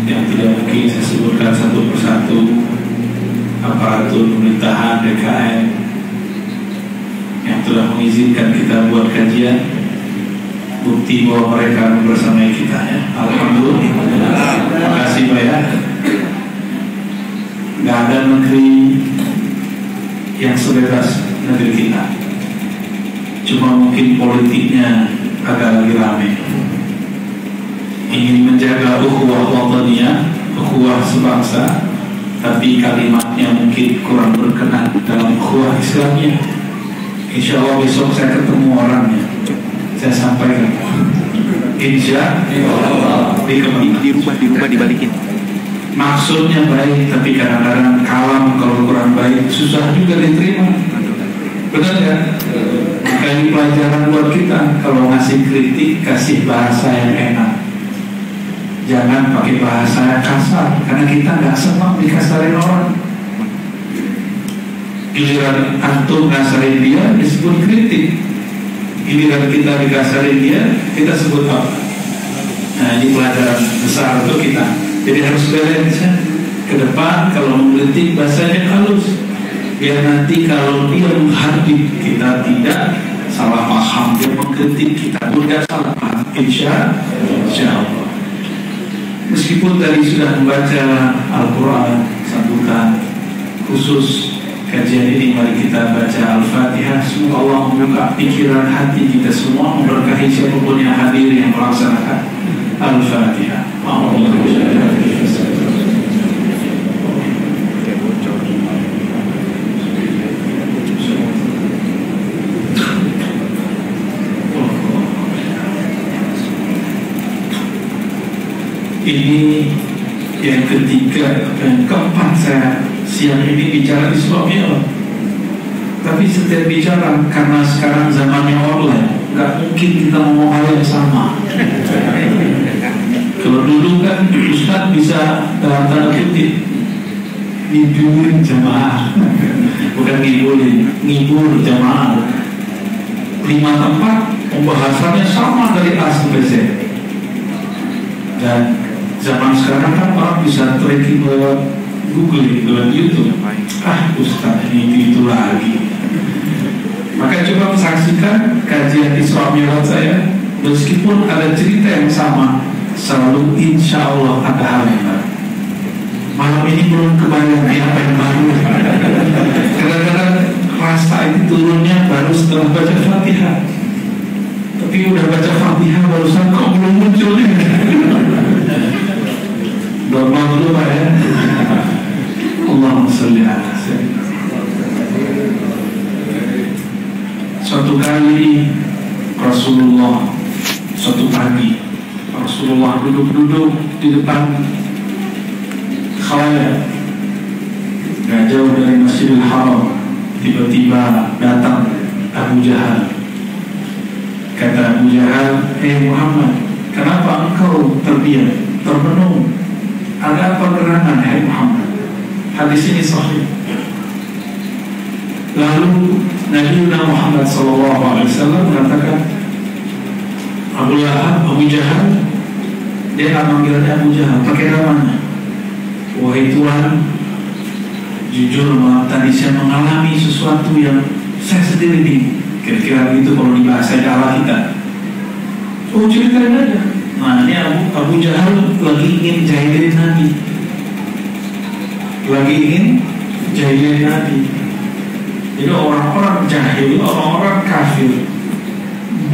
yang tidak mungkin saya sebutkan satu persatu, aparatur pemerintahan DKM yang telah mengizinkan kita buat kajian, bukti bahwa mereka bersamai kita ya. Alhamdulillah. Terima kasih Pak ya. Gak ada negeri yang sebebas negeri kita. Cuma mungkin politiknya agak lagi rame. Ingin menjaga ukhuwah wataniyah, ukhuwah sebangsa, tapi kalimatnya mungkin kurang berkenan dalam ukhuwah Islamnya. Insya Allah besok saya ketemu orangnya, saya sampaikan. Insya Allah dirubah dibalikin. Maksudnya baik, tapi kadang-kadang kalam kalau kurang baik susah juga diterima. Benar kan? Makanya pelajaran buat kita, kalau ngasih kritik kasih bahasa yang enak. Jangan pakai bahasa yang kasar, karena kita nggak senang dikasarin orang. Giliran antum ngasarin dia disebut kritik, giliran kita dikasarin dia kita sebut apa? Nah ini pelajaran besar untuk kita. Jadi harus balance ya. Ke depan kalau mengkritik bahasanya halus, biar nanti kalau dia menghadap kita tidak salah paham. Dia mengkritik kita tidak salah paham. Insya Allah. Meskipun tadi sudah membaca Al-Quran sambutan khusus kajian ini, mari kita baca Al-Fatihah. Semoga Allah membuka pikiran hati kita semua, memberkahi siapapun yang hadir yang melaksanakan Al-Fatihah. Ini yang ketiga dan keempat saya siang ini bicara Isra Mi'raj. Tapi setiap bicara, karena sekarang zamannya online, nggak mungkin kita ngomong hal yang sama. Kalau dulu kan Ustaz bisa dalam tanda kutip ngiburin jamaah, bukan ngibur jamaah. 5 tempat pembahasannya sama dari A sampai Z. Dan zaman sekarang kan orang bisa tracking lewat Google, lewat YouTube. Ustaz ini itu lagi. Maka coba saksikan kajian Isra Mi'raj saya. Meskipun ada cerita yang sama, selalu insya Allah ada hal yang baru. Malam ini belum kebayang apa yang baru. Kadang-kadang rasa itu turunnya baru setelah baca Fatihah. Tapi udah baca Fatihah barusan kok belum muncul nih. Doa dulu Pak ya. Allahumma sholli ala sayyidina. Suatu kali Rasulullah, suatu pagi Rasulullah duduk-duduk di depan khalayak, gak jauh dari Masjidil Haram. Tiba-tiba datang Abu Jahal. Kata Abu Jahal, Muhammad, kenapa engkau terdiam, termenung? Ada apa gerangan, Muhammad? Hadis ini sahih. Lalu Nabi Muhammad SAW mengatakan, Abu Jahal, dia akan manggilnya Abu Jahal pakai namanya. Wahai Tuhan, jujur tadi saya mengalami sesuatu yang saya sendiri bingung. Kira-kira begitu kalau di bahasa Jawa kita. Oh, ceritain aja. Nah ini Abu Jahal lagi ingin jahilin Nabi, Jadi orang-orang jahil, orang-orang kafir,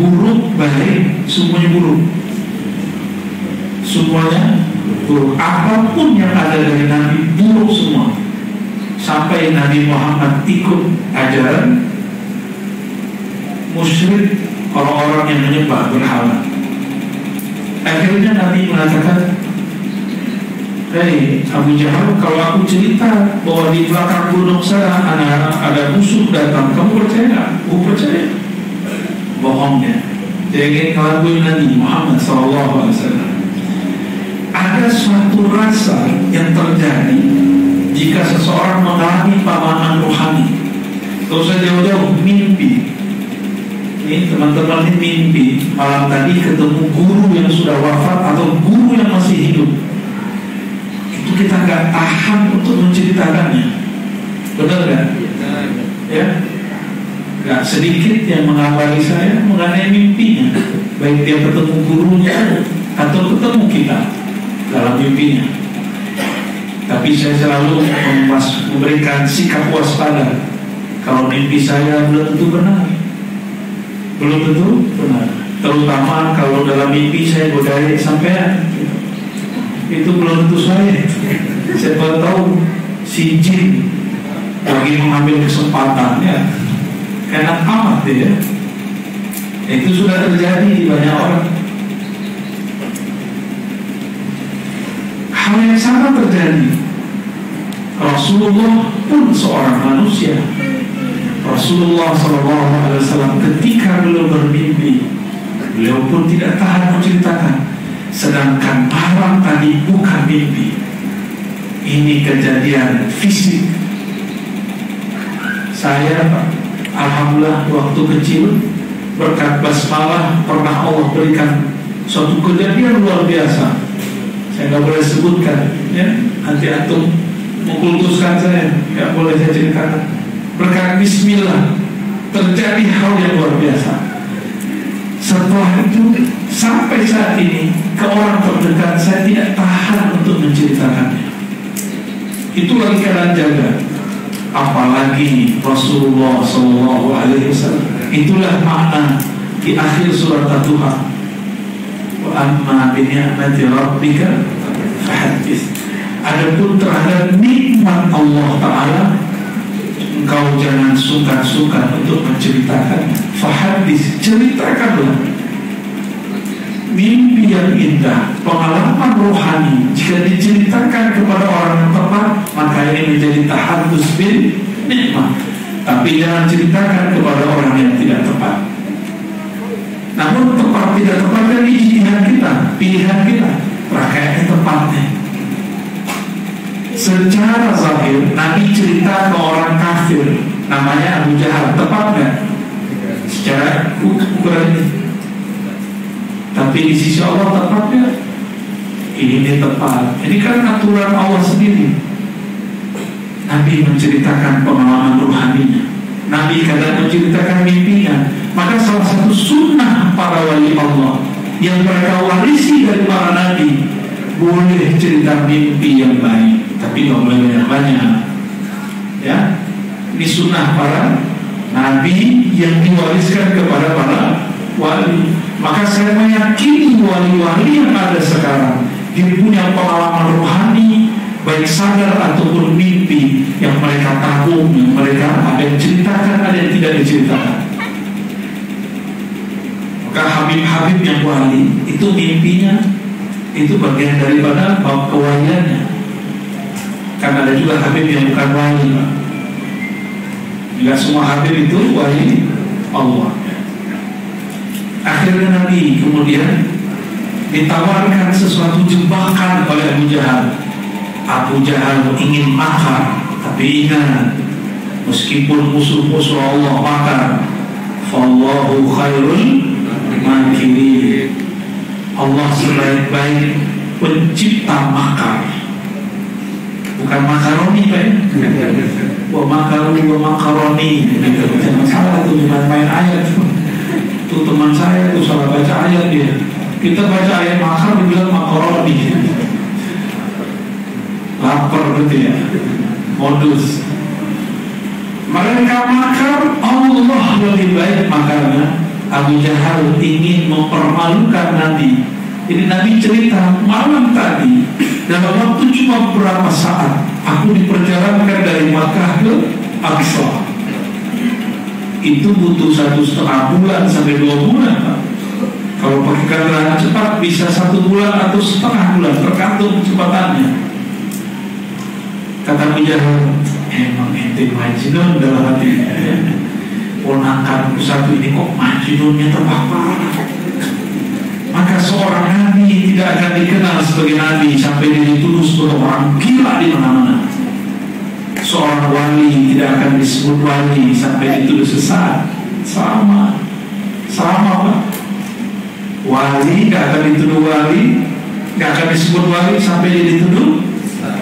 buruk baik, semuanya buruk. Apapun yang ada dari Nabi buruk semua. Sampai Nabi Muhammad ikut ajaran musyrik, orang-orang yang menyembah berhala. Akhirnya Nabi mengatakan, Abu Jahal, kalau aku cerita bahwa di belakang gunung sana ada musuh datang, kamu percaya? Aku percaya. Bohongnya. Dia ingin ngelakuin Nabi Muhammad SAW. Ada suatu rasa yang terjadi jika seseorang mengalami pamanan rohani. Kalau saya jauh-jauh mimpi. Ini teman-teman ini mimpi malam tadi ketemu guru yang sudah wafat atau guru yang masih hidup. nggak tahan untuk menceritakannya. Benar nggak? Ya, nggak sedikit yang mengabari saya mengenai mimpinya, baik dia ketemu gurunya atau ketemu kita dalam mimpinya. Tapi saya selalu memberikan sikap waspada. Kalau mimpi saya belum tentu benar, belum tentu benar. Terutama kalau dalam mimpi saya godai sampean, itu belum tentu saya. Siapa tahu si jin lagi mengambil kesempatan, ya enak amat ya. Itu sudah terjadi di banyak orang. Hal yang sama terjadi. Rasulullah pun seorang manusia. Rasulullah SAW ketika beliau bermimpi, beliau pun tidak tahan menceritakan. Sedangkan malam tadi bukan mimpi, ini kejadian fisik. Saya alhamdulillah waktu kecil berkat basmalah pernah Allah berikan suatu kejadian luar biasa. Saya nggak boleh sebutkan, ya, nanti antum mengkultuskan saya, nggak boleh saya ceritakan. Berkat bismillah terjadi hal yang luar biasa. Setelah itu sampai saat ini ke orang terdekat saya tidak tahan untuk menceritakannya. Itu lagi keadaan jaga. Apalagi Rasulullah SAW. Itulah makna di akhir surat At-Tuhan. Wa amma bi ni'mati rabbika fahaddits. Adapun terhadap nikmat Allah Ta'ala, engkau jangan sungkan-sungkan untuk menceritakan. Fahaddits, ceritakanlah. Mimpi yang indah, pengalaman rohani, jika diceritakan kepada orang yang tepat, maka ini menjadi tahaddus bil nikmat. Tapi jangan ceritakan kepada orang yang tidak tepat. Namun tepat tidak tepat dari ijtihad kita, pilihan kita, pakainya tepatnya. Secara zahir Nabi cerita ke orang kafir namanya Abu Jahal, tepat nggak? Secara ukuran ini. Tapi di sisi Allah tepatnya ini tepat. Ini kan aturan Allah sendiri. Nabi menceritakan pengalaman rohaninya, Nabi kadang menceritakan mimpinya. Maka salah satu sunnah para wali Allah yang mereka warisi dari para nabi, boleh cerita mimpi yang baik, tapi nggak boleh banyak-banyak. Ya, ini sunnah para nabi yang diwariskan kepada para wali. Maka saya meyakini wali-wali yang ada sekarang dia punya pengalaman rohani, baik sadar ataupun mimpi yang mereka tabung, yang mereka ada yang ceritakan, ada yang tidak diceritakan. Maka Habib-Habib yang wali itu mimpinya itu bagian daripada bab kewaliannya. Kan ada juga Habib yang bukan wali. Tidak semua Habib itu wali Allah. Akhirnya Nabi kemudian ditawarkan sesuatu jebakan oleh Abu Jahal. Abu Jahal ingin makar, tapi ingat, meskipun musuh-musuh Allah makar, fallahu khairul makirin. Allah sebaik-baik pencipta makar. Bukan makaroni, Pak. Wa makaroni, wa makaroni. Jangan salah tuh, jangan main ayat. Tuh teman saya tuh salah baca ayat dia. Kita baca ayat makar dibilang makaroni. Lapar berarti ya, modus. Mereka makar, Allah lebih baik makarnya. Abu Jahal ingin mempermalukan Nabi. Jadi Nabi cerita, malam tadi dalam waktu cuma beberapa saat aku diperjalankan dari Makkah ke Aqsa. Itu butuh 1,5 bulan sampai 2 bulan, Pak. Kalau pakai kendaraan cepat bisa 1 bulan atau setengah bulan, tergantung kecepatannya. Kata Abu Jahal, emang ente majnun dalam hati. Ponakanku satu ini kok majnunnya terpapar. Maka seorang nabi tidak akan dikenal sebagai nabi sampai dia dituduh sebagai orang gila di mana-mana. Seorang wali tidak akan disebut wali sampai dituduh sesat. Sama Pak. Wali tidak akan dituduh wali, tidak akan disebut wali sampai dia dituduh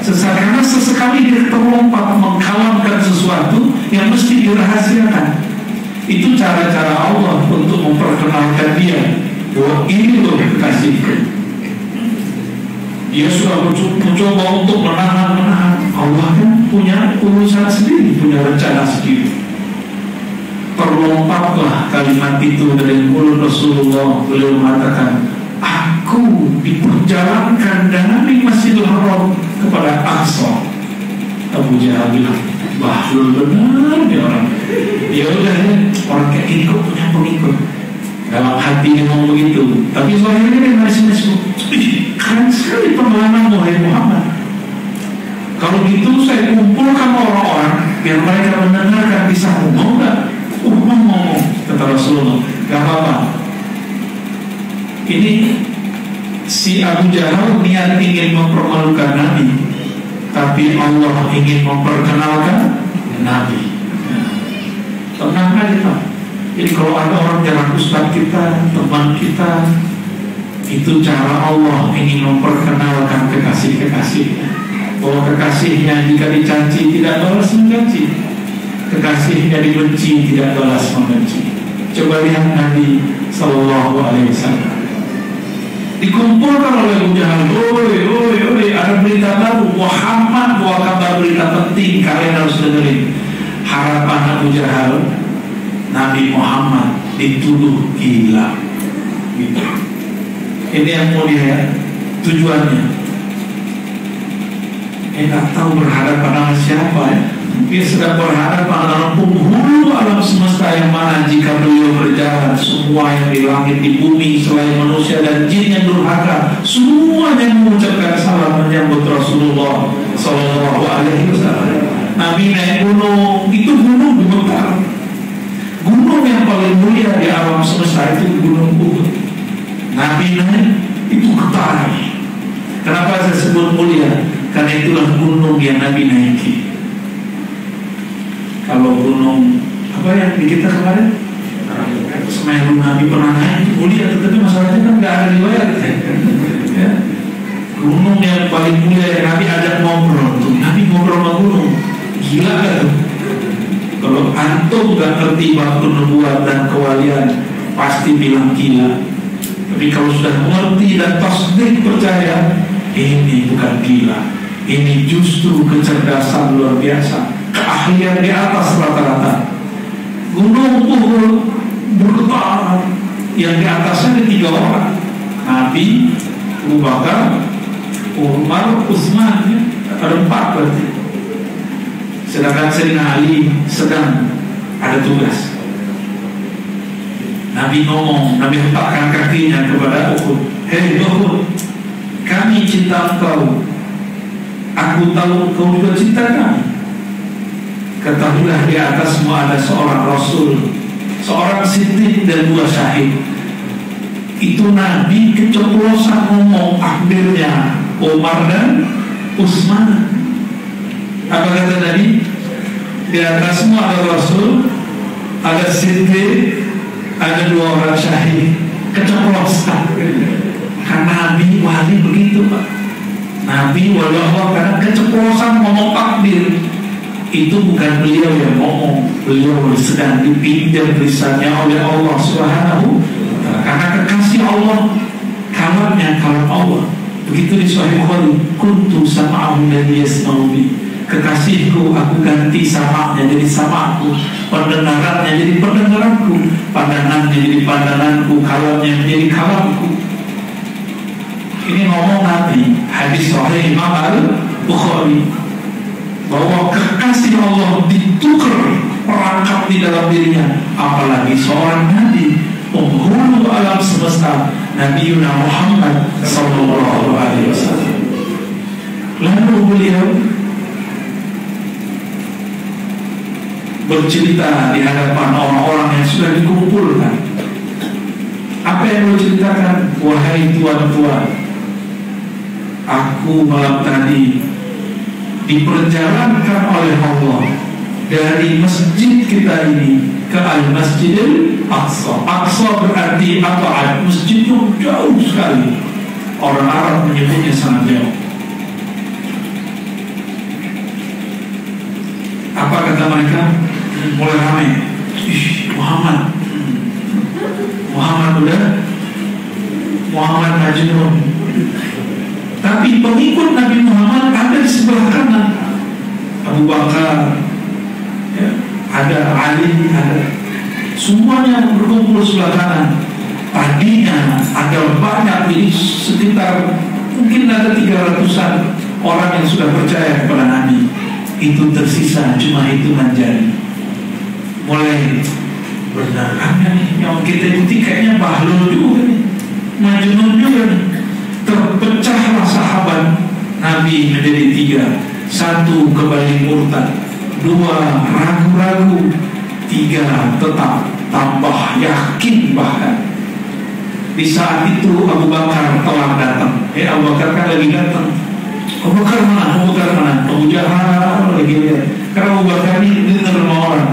Karena sesekali dia terlompat mengkalamkan sesuatu yang mesti dirahasiakan. Itu cara-cara Allah untuk memperkenalkan dia bahwa ini loh kekasihku. Dia sudah mencoba untuk menahan. Allah kan punya urusan sendiri, punya rencana sendiri. Terlompatlah kalimat itu dari mulut Rasulullah. Beliau mengatakan, aku diperjalankan dari Masjidil Haram kepada Aqsa. Abu Jahal bilang, bahlul benar dia orang. Ya udah ya, orang kayak gini kok punya pengikut. Dalam hati dia ngomong begitu, tapi zahirnya dia masih keren sekali pengalaman Muhammad. Kalau gitu saya kumpulkan orang-orang biar mereka mendengarkan kisahmu. Mau nggak? Ngomong, kata Rasulullah. Gak apa-apa. Ini si Abu Jahal niat ingin mempermalukan Nabi, tapi Allah ingin memperkenalkan Nabi. Tenang aja Pak. Jadi kalau ada orang jalan ustaz kita, teman kita, itu cara Allah ingin memperkenalkan kekasih-kekasihnya. Bahwa kekasihnya jika dicaci tidak balas mencaci, kekasihnya dibenci tidak balas membenci. Coba lihat Nabi Sallallahu Alaihi Wasallam dikumpulkan oleh Abu Jahal. Oi, ada berita baru. Muhammad bawa kabar berita penting, kalian harus dengerin. Harapan Abu Jahal, Nabi Muhammad dituduh gila. Gitu. Ini yang mau dia tujuannya. Nggak tahu berharap pada siapa ya. Dia sedang berharap pada penghulu alam semesta yang mana jika beliau berjalan, semua yang di langit di bumi selain manusia dan jin yang durhaka semuanya mengucapkan salam menyambut Rasulullah Sallallahu Alaihi Wasallam. Nabi naik gunung, itu gunung gemetar. Gunung yang paling mulia di alam semesta itu Gunung Uhud. Nabi naik, itu getar. Kenapa saya sebut mulia? Karena itulah gunung yang Nabi naiki. Kalau gunung apa yang di kita kemarin Semeru Nabi pernah naik mulia, tetapi masalahnya kan nggak ada riwayat ya. Gunung yang paling mulia yang Nabi ajak ngobrol tuh. Nabi ngobrol sama gunung. Gila gak tuh? Kalau antum gak ngerti bab nubuat dan kewalian, pasti bilang gila. Tapi kalau sudah mengerti dan tasdik percaya, ini bukan gila, ini justru kecerdasan luar biasa, keahlian di atas rata-rata. Gunung Uhud bergetar, yang di atasnya ada 3 orang, Nabi, Abu Bakar, Umar, Utsman, ada 4 berarti. Sedangkan Sayyidina Ali sedang ada tugas. Nabi ngomong, Nabi letakkan kakinya kepada Uhud. Hei Uhud, kami cinta engkau. Aku tahu engkau juga cinta kami. Ketahuilah di atasmu ada seorang Rasul, seorang siddiq dan 2 syahid. Itu Nabi keceplosan ngomong akhirnya Umar dan Utsman. Apa kata Nabi? Di atasmu ada Rasul, ada siddiq, ada 2 orang syahid. Keceplosan. Karena Nabi wali begitu Pak. Nabi wali Allah karena keceplosan ngomong takbir. Itu bukan beliau yang ngomong, beliau sedang dipinjam lisannya oleh Allah Subhanahu wa ta'ala. Karena kekasih Allah, kalamnya kalam Allah. Begitu di Sahih Bukhari, kuntu sama'ahu alladhi yasma'u bi. Kekasihku, aku ganti sama'nya jadi sama'ku, pendengarannya jadi pendengaranku, pandangannya jadi pandanganku, kalamnya menjadi kalamku. Ini ngomong Nabi, hadis Sahih Imam Al-Bukhari, bahwa kekasih Allah ditukar perangkap di dalam dirinya. Apalagi seorang Nabi, penghulu alam semesta, Nabi Muhammad Sallallahu Alaihi Wasallam. Lalu beliau bercerita di hadapan orang-orang yang sudah dikumpulkan. Apa yang beliau ceritakan? Wahai tuan-tuan, aku malam tadi diperjalankan oleh Allah dari masjid kita ini ke Al-Masjidil Aqsa. Aqsa berarti apa? Masjid yang jauh sekali. Orang Arab menyebutnya sangat jauh. Majnun. Tapi pengikut Nabi Muhammad ada di sebelah kanan. Abu Bakar, ya, ada Ali, ada semuanya berkumpul sebelah kanan. Tadinya ada banyak, ini sekitar mungkin ada 300-an orang yang sudah percaya kepada Nabi. Itu tersisa cuma hitungan jari. Mulai benar nih yang kita ikuti kayaknya bahlul juga nih, Majnun juga nih. Terpecahlah sahabat Nabi menjadi 3. 1 kembali murtad, 2 ragu-ragu, 3 tetap tambah yakin. Bahkan di saat itu Abu Bakar telah datang. Abu Bakar kan lagi datang. Abu Bakar mana? Abu Bakar mana? Abu Jahal lagi lihat. Karena Abu Bakar ini dengar sama orang.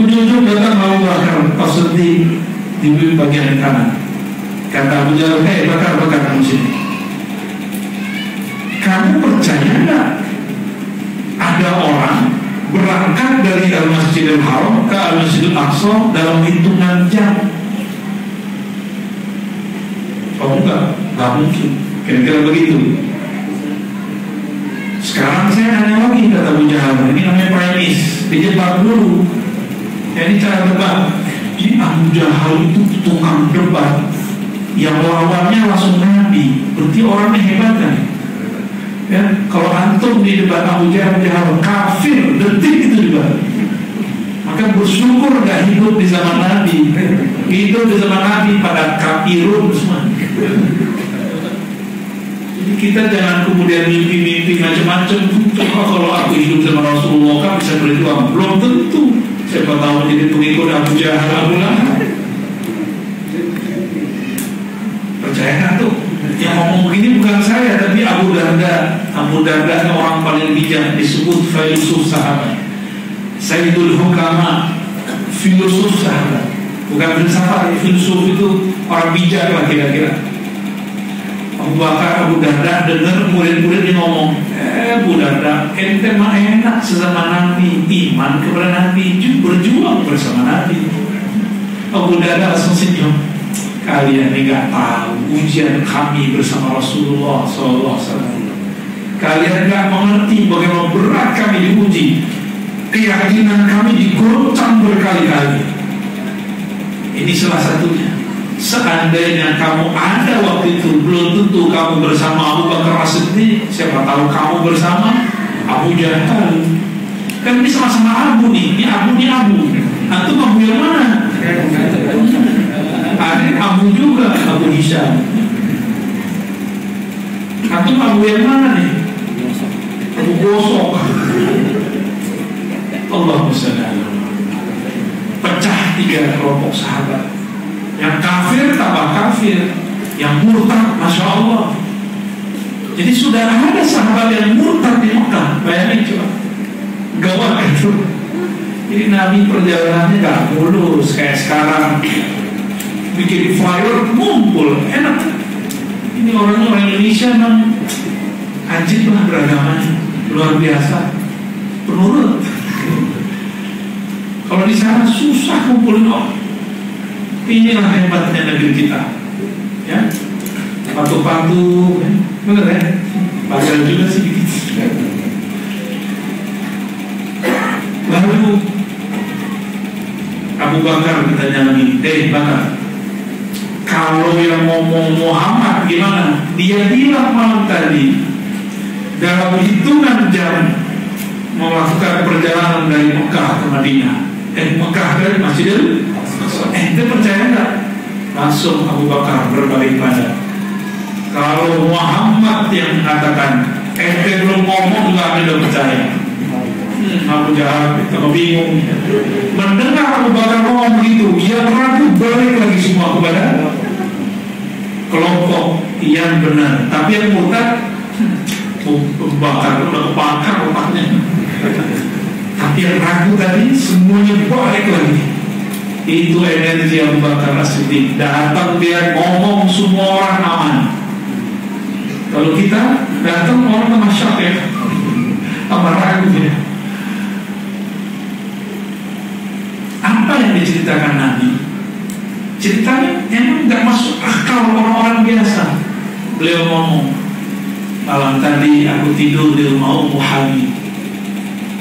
Ujung-ujung datang Abu Bakar, pas sedih di bagian kanan. Kata Abu Jahal, Bakar kamu sini. Kamu percaya nggak? Ada orang berangkat dari Al-Masjidil Haram ke Al-Masjidil Aqsa dalam hitungan jam. Oh enggak mungkin. Kira-kira begitu. Sekarang saya nanya lagi, kata Abu Jahal, ini namanya premis, dijebak dulu. Ini cara debat. Jadi Abu Jahal itu tukang debat, yang lawannya langsung Nabi. Berarti orangnya hebat kan? Ya, kalau antum di debat Abu Jahal kafir, detik itu debat. Maka bersyukur gak hidup di zaman Nabi. Hidup di zaman Nabi pada kafirun semua. Jadi kita jangan kemudian mimpi-mimpi macam-macam. Kalau aku hidup sama Rasulullah kan bisa berjuang. Belum tentu. Siapa tahu jadi pengikut Abu Jahal, Abu Lahab. Percaya nggak tuh? Yang ngomong begini bukan saya, tapi Abu Darda. Abu Darda orang paling bijak, disebut filosof sahabat. Sayyidul Hukama, filosof sahabat. Bukan filsafat, filosof itu orang bijak lah kira-kira. Abu Bakar, Abu Darda dengar murid-muridnya ngomong, Abu Darda, ente mah enak sesama Nabi, iman kepada Nabi, berjuang bersama Nabi. Abu Darda langsung senyum. Kalian ini gak tahu ujian kami bersama Rasulullah SAW. Kalian gak mengerti bagaimana berat kami diuji. Keyakinan kami digoncang berkali-kali. Ini salah satunya. Seandainya kamu ada waktu itu, belum tentu kamu bersama Abu Bakar As-Siddiq. Siapa tahu kamu bersama Abu Jahal. Kan ini sama-sama Abu nih. Ini Abu. Antum Abu yang mana? Ada Abu juga, Abu Hisham. Antum Abu yang mana nih? Abu Gosok. Allahumma shalli ala Muhammad. Pecah 3 kelompok sahabat. Yang kafir tambah kafir, yang murtad, masya Allah. Jadi sudah ada sahabat yang murtad di Mekah. Bayangin coba, gawat itu. Jadi Nabi perjalanannya gak mulus kayak sekarang. Bikin flyer, ngumpul, enak. Ini orang Indonesia memang ajib lah beragamanya, luar biasa, penurut. Kalau di sana susah kumpulin orang. Inilah hebatnya negeri kita, ya. Patu-patu, ya. Bener ya? Padahal juga sedikit. Lalu Abu Bakar ditanya lagi, Bakar, kalau yang ngomong Muhammad gimana? Dia bilang malam tadi dalam hitungan jam melakukan perjalanan dari Mekah ke Madinah. Mekah dari Masjidil. Ente percaya nggak? Langsung Abu Bakar berbalik pada. Kalau Muhammad yang mengatakan, ente belum ngomong juga anda percaya. Abu Jahal kalau bingung. Mendengar Abu Bakar ngomong begitu, dia ragu, balik lagi semua kepada kelompok yang benar. Tapi yang murtad, Abu Bakar udah kebakar otaknya. Tapi yang ragu tadi semuanya balik lagi. Itu energi Abu Bakar As-Siddiq. Datang dia ngomong semua orang aman. Kalau kita datang orang sama syak ya, sama ragu ya. Apa yang diceritakan Nabi? ceritanya emang nggak masuk akal orang-orang biasa. Beliau ngomong, malam tadi aku tidur di rumah Ummu Habib,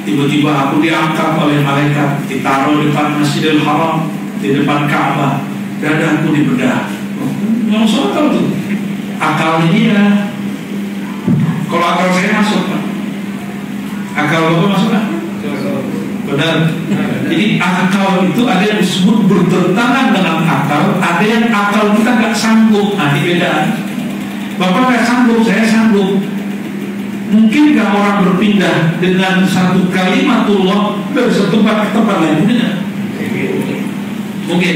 tiba-tiba aku diangkat oleh malaikat, ditaruh di depan Masjidil Haram, di depan Ka'bah, dadaku dibedah. Nggak masuk akal tuh. Akalnya dia. Kalau akal saya masuk, Pak. Akal Bapak masuk kan? Benar. Jadi akal itu ada yang disebut bertentangan dengan akal, ada yang akal kita nggak sanggup. Nah, ini beda. Bapak nggak sanggup, saya sanggup. Mungkin nggak orang berpindah dengan satu kalimatullah dari satu tempat ke tempat lain? Mungkin.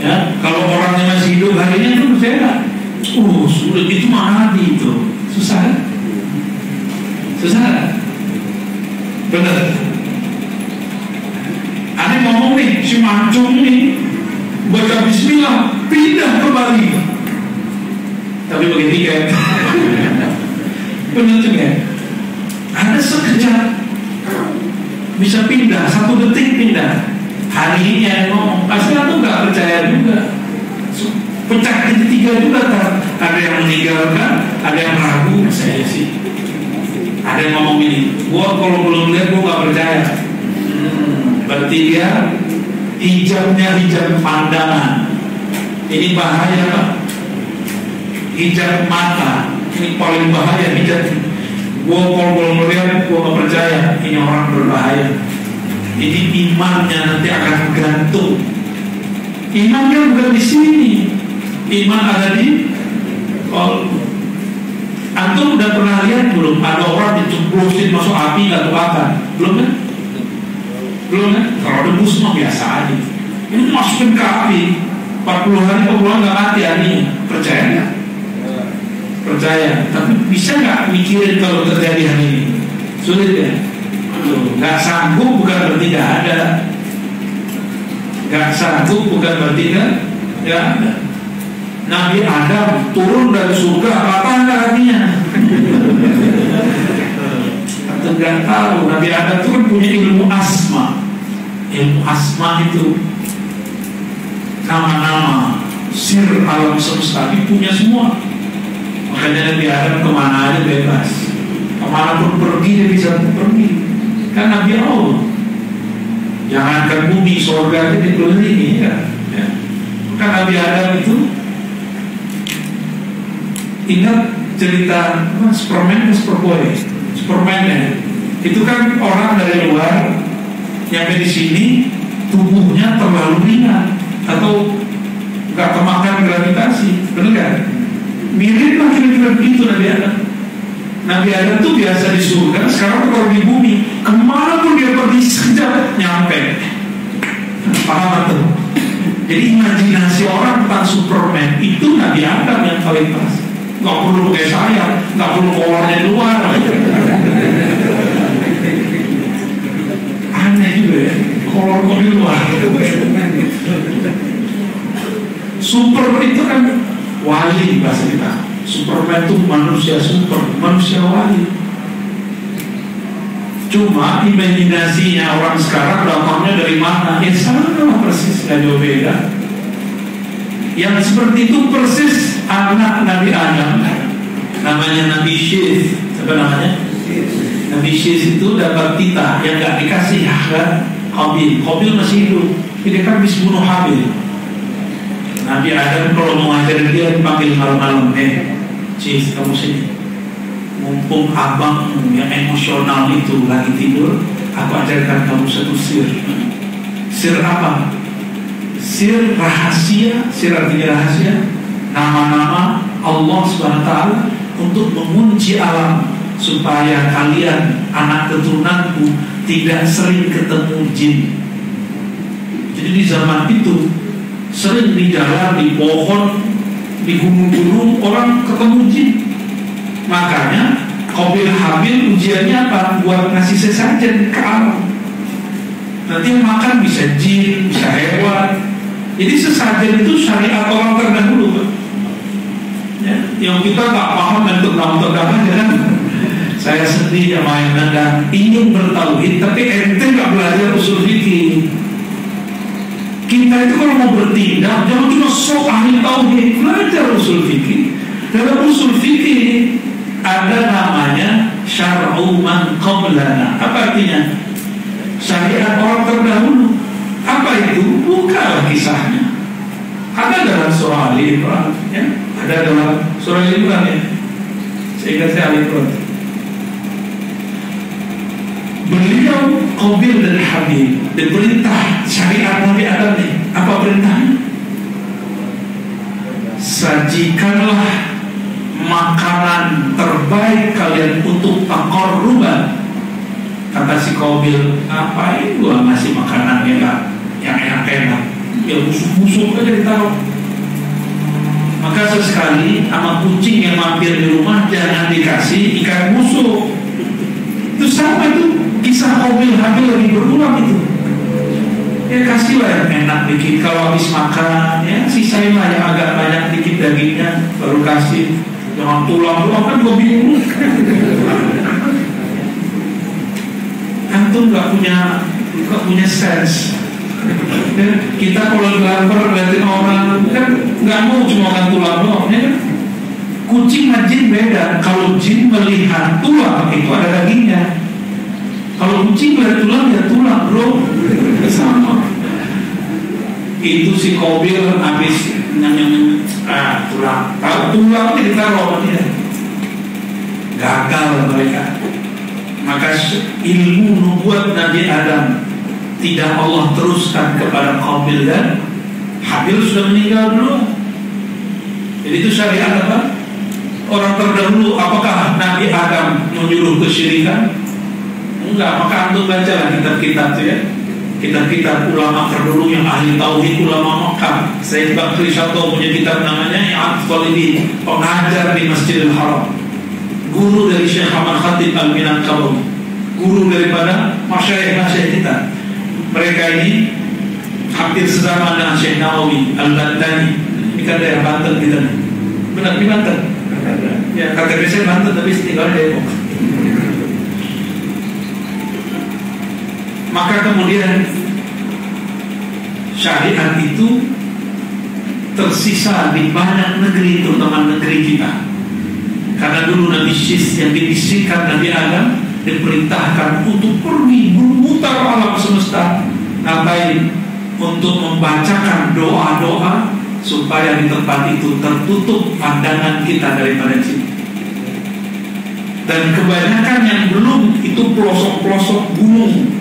Ya, kalau orangnya masih hidup hari ini itu saya nggak. Sulit itu mana itu? Susah kan? Susah kan? Benar. Aneh ngomong nih, si mancung ini baca bismillah, pindah ke Bali. Tapi bagi tiket. Benar juga. Ada sekejap bisa pindah, 1 detik pindah. Hari ini yang ngomong, pasti aku nggak percaya juga. Pecah jadi 3 juga kan. Ada yang meninggalkan, ada yang ragu. Saya sih ada yang ngomong ini, gua kalau belum lihat gua nggak percaya. Berarti dia hijabnya hijab pandangan. Ini bahaya, Pak. Hijab mata ini paling bahaya. Hijab gua kalau belum lihat gua nggak percaya. Ini orang berbahaya. Ini imannya nanti akan gantung. Imannya bukan di sini. Iman ada di kolbu. Antum udah pernah lihat belum ada orang dicemplungin masuk api nggak terbakar? Belum kan? Belum kan? Kalau ada bus mah biasa aja. Ini masukin ke api 40 hari kemudian nggak mati harinya. Percaya nggak? Percaya. Tapi bisa nggak mikirin kalau terjadi hari ini? Sulit ya? Nggak sanggup bukan berarti nggak ada. Nggak sanggup bukan berarti nggak ada. Nabi Adam turun dari surga, apa artinya? Atau nggak tahu. Nabi Adam itu kan punya ilmu asma. Ilmu asma itu nama-nama sir alam semesta, dia punya semua. Makanya Nabi Adam kemana aja bebas, kemana pun pergi dia bisa pergi. Kan Nabi Allah. Jangankan bumi, surga itu dikelilingi ya. Kan Nabi Adam itu, ingat cerita Superman dan Superboy. Superman ya, itu kan orang dari luar yang di sini tubuhnya terlalu ringan atau nggak kemakan gravitasi, benar kan? Mirip lah kira-kira begitu Nabi Adam. Nabi Adam tuh biasa di surga, sekarang kalau di bumi, kemana pun dia pergi sekejap nyampe. Paham tuh? Jadi imajinasi orang tentang Superman itu Nabi Adam yang paling pas. Nggak perlu pakai sayap, nggak perlu kolornya di luar. Aneh juga ya, kolor kok di luar. Super itu kan wali bahasa kita. Superman itu manusia super, manusia wali. Cuma imajinasinya orang sekarang datangnya dari mana? Ya sama persis, nggak jauh beda. Yang seperti itu persis anak Nabi Adam, namanya Nabi Syith. Apa namanya? Nabi Syith itu dapat titah yang gak dikasih kan? Qabil masih hidup, dia kan bisa bunuh Habil. Nabi Adam kalau mau ngajarin dia dipanggil malam-malam, Syith kamu sini. Mumpung abang yang emosional itu lagi tidur, aku ajarkan kamu satu sir. Sir apa? Sir rahasia, sir artinya rahasia, nama-nama Allah SWT untuk mengunci alam supaya kalian anak keturunanku tidak sering ketemu jin. Jadi di zaman itu sering di jalan, di pohon, di gunung-gunung orang ketemu jin. Makanya Qabil Habil ujiannya apa? Buat ngasih sesajen ke alam. Nanti yang makan bisa jin, bisa hewan. Jadi sesajen itu syariat orang terdahulu, Pak. Ya, yang kita tak paham dan tentang aja kan. Saya sedih sama yang Anda ingin bertauhid, tapi ente nggak belajar usul fikih. Kita itu kalau mau bertindak jangan cuma sok ahli tauhid, belajar usul fikih. Dalam usul fikih ada namanya syar'u man qablana. Apa artinya? Syariat orang terdahulu. Apa itu? Bukalah kisahnya. Ada dalam surah Ali Imran, ya? Ada dalam surah Ali Imran, ya? Saya ingat Ali Imran. Beliau Qabil dan Habil diperintah syariat Nabi Adam nih. Apa perintahnya? Sajikanlah makanan terbaik kalian untuk taqarruban. Kata si Qabil, ngapain gua ngasih makanan yang enak-enak, ya busuk-busuk aja ditaruh. Maka sesekali sama kucing yang mampir di rumah jangan dikasih ikan busuk. Itu sama itu. Kisah Qabil Habil lagi berulang itu. Ya kasihlah yang enak dikit. Kalau habis makan, ya sisailah yang agak banyak dikit dagingnya, baru kasih. Jangan tulang-tulang, kan gue bingung. Antum nggak punya sense. Kita kalau lapar ngeliatin orang kan nggak mau cuma makan tulang doang, ya kan? Kucing sama jin beda. Kalau jin melihat tulang itu ada dagingnya. Kalau kucing melihat tulang ya tulang, bro. Sama. Itu si Qabil habis tulang. Tahu tulang itu ditaruh dia. Gagal mereka. Maka ilmu nubuat Nabi Adam tidak Allah teruskan kepada Qabil dan Habil, sudah meninggal dulu. Jadi itu syariat apa? Orang terdahulu, apakah Nabi Adam menyuruh kesyirikan? Enggak, maka antum bacalah kitab-kitab itu, ya. Kitab-kitab ulama terdahulu yang ahli tauhid, ulama Makkah. Sayyid Bakri Syato punya kitab namanya I'ad Talibin, pengajar di Masjidil Haram. Guru dari Syekh Ahmad Khatib Al-Minaqawi, guru daripada masyayikh kita. Mereka ini hampir sezaman dengan Syekh Nawawi Al-Bantani. Ini kan daerah Banten kita nih. Benar di Banten. Ya, KTP saya Banten tapi tinggal di Depok. Maka kemudian syariat itu tersisa di banyak negeri, terutama negeri kita. Karena dulu Nabi Syis yang dibisikkan Nabi Adam diperintahkan untuk pergi berputar alam semesta. Ngapain? Untuk membacakan doa-doa supaya di tempat itu tertutup pandangan kita daripada jin. Dan kebanyakan yang belum itu pelosok-pelosok gunung,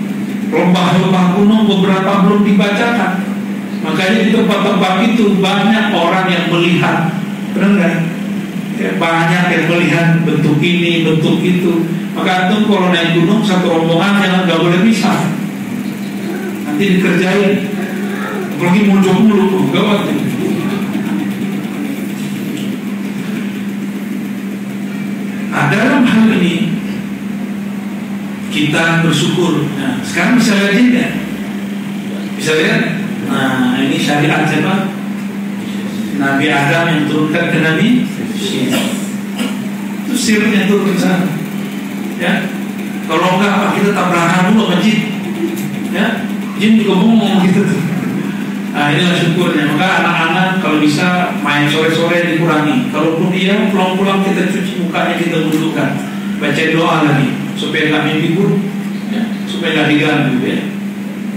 lembah-lembah gunung beberapa belum dibacakan. Makanya di tempat-tempat itu banyak orang yang melihat, benar nggak? Ya, banyak yang melihat bentuk ini, bentuk itu. Maka antum kalau naik gunung satu rombongan yang nggak boleh pisah, nanti dikerjain. Apalagi muncul mulu, gawat. Nah, dalam hal ini kita bersyukur. Nah, sekarang bisa lihat ya, bisa lihat. Nah, ini syariat siapa? Nabi Adam yang turunkan ke Nabi Syis. Itu sirnya turun ke sana. Ya, kalau enggak apa kita tabrakan dulu sama jin. Ya, jin juga ngomong gitu tuh. Nah, inilah syukurnya. Maka anak-anak kalau bisa main sore-sore dikurangi. Kalaupun dia pulang-pulang kita cuci mukanya, kita dudukkan, baca doa lagi supaya nggak mimpi buruk, ya, supaya nggak diganggu. Ya.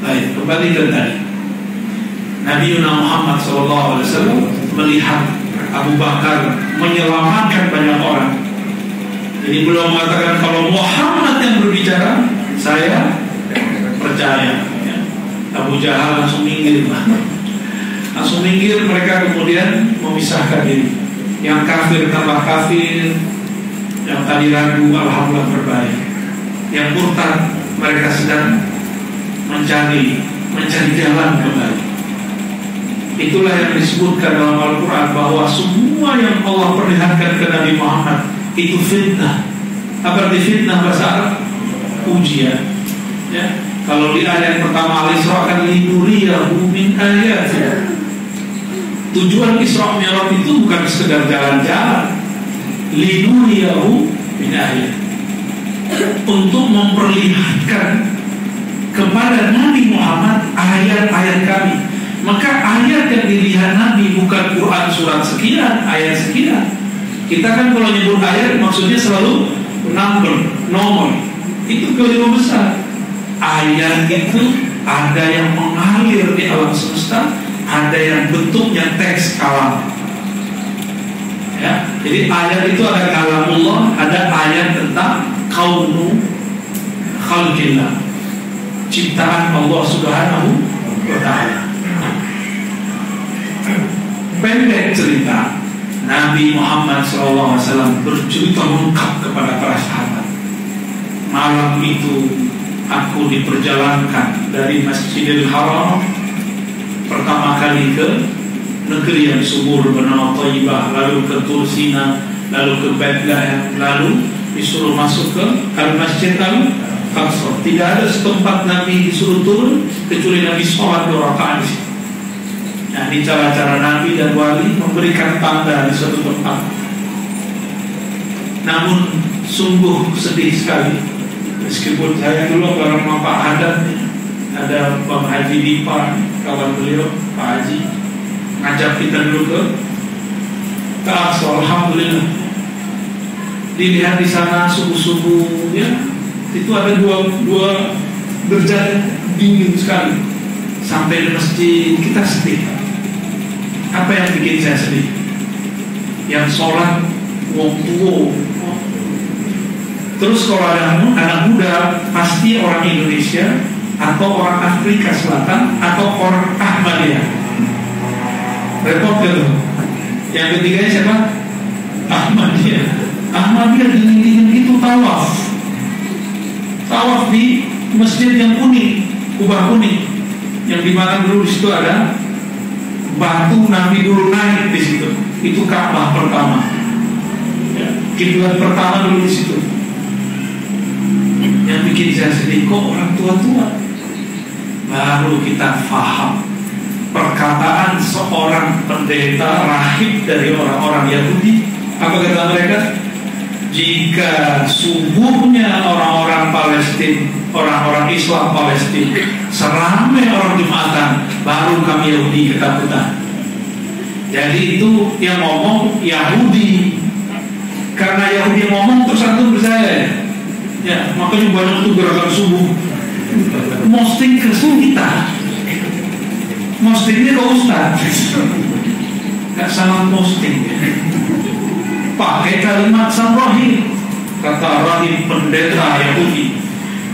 Baik, kembali ke tadi. Nabi Muhammad SAW melihat Abu Bakar menyelamatkan banyak orang. Jadi beliau mengatakan kalau Muhammad yang berbicara, saya percaya. Ya. Abu Jahal langsung minggir, langsung minggir. Mereka kemudian memisahkan diri. Yang kafir tambah kafir, yang tadi ragu alhamdulillah berbaik. Yang murtad mereka sedang mencari jalan kembali. Itulah yang disebutkan dalam Al-Quran bahwa semua yang Allah perlihatkan ke Nabi Muhammad itu fitnah. Apa arti fitnah bahasa Arab? Ujian. Ya. Kalau di ayat pertama Al-Isra kan linuriyahu min ayatina. Tujuan Isra Mi'raj itu bukan sekedar jalan-jalan. Linuriyahu min ayatina. Untuk memperlihatkan kepada Nabi Muhammad ayat-ayat kami. Maka ayat yang dilihat Nabi bukan Quran surat sekian, ayat sekian. Kita kan kalau nyebut ayat maksudnya selalu nomor. Itu keliru besar. Ayat itu ada yang mengalir di alam semesta, ada yang bentuknya teks kalam. Ya, jadi ayat itu ada kalamullah, ada ayat tentang kaunu khalqillah, ciptaan Allah Subhanahu wa ta'ala. Pendek cerita, Nabi Muhammad SAW bercerita lengkap kepada para sahabat. Malam itu aku diperjalankan dari Masjidil Haram pertama kali ke negeri yang subur bernama Thayyibah, lalu ke Tursina, lalu ke Bethlehem, lalu disuruh masuk ke Al-Masjid Al-Aqsa. Tidak ada setempat Nabi disuruh turun kecuali Nabi sholat 2 rakaat di situ. Nah, ini cara-cara Nabi dan wali memberikan tanda di suatu tempat. Namun sungguh sedih sekali, meskipun saya dulu bareng sama Pak Adam, ada Bang Haji Dipa, kawan beliau Pak Haji, ngajak kita dulu ke Aqsa. Alhamdulillah, dilihat di sana subuh-subuh ya, itu ada dua derajat dingin sekali. Sampai di masjid kita sedih. Apa yang bikin saya sedih? Yang sholat wong tua. Terus kalau ada anak muda, pasti orang Indonesia atau orang Afrika Selatan atau orang Ahmadiyah. Repot gitu. Yang ketiganya siapa? Ahmadiyah. Ahmadiyah dingin-dingin itu tawaf di masjid yang kuning, kubah kuning, yang dimana dulu di situ ada batu Nabi dulu naik di situ. Itu Ka'bah pertama. Ya, kiblat pertama dulu di situ. Yang bikin saya sedih, kok orang tua-tua. Baru kita faham perkataan seorang pendeta rahib dari orang-orang Yahudi. Apa kata mereka? Jika subuhnya orang-orang Palestina, orang-orang Islam Palestina seramai orang Jumatan, baru kami Yahudi ketakutan. Jadi itu yang ngomong Yahudi. Karena Yahudi ngomong terus antum percaya. Ya, makanya banyak tuh gerakan subuh. Posting ke kita. Postingnya ke Ustaz. Gak salah posting. Pakai kalimat sang rahim. Kata rahim pendeta Yahudi,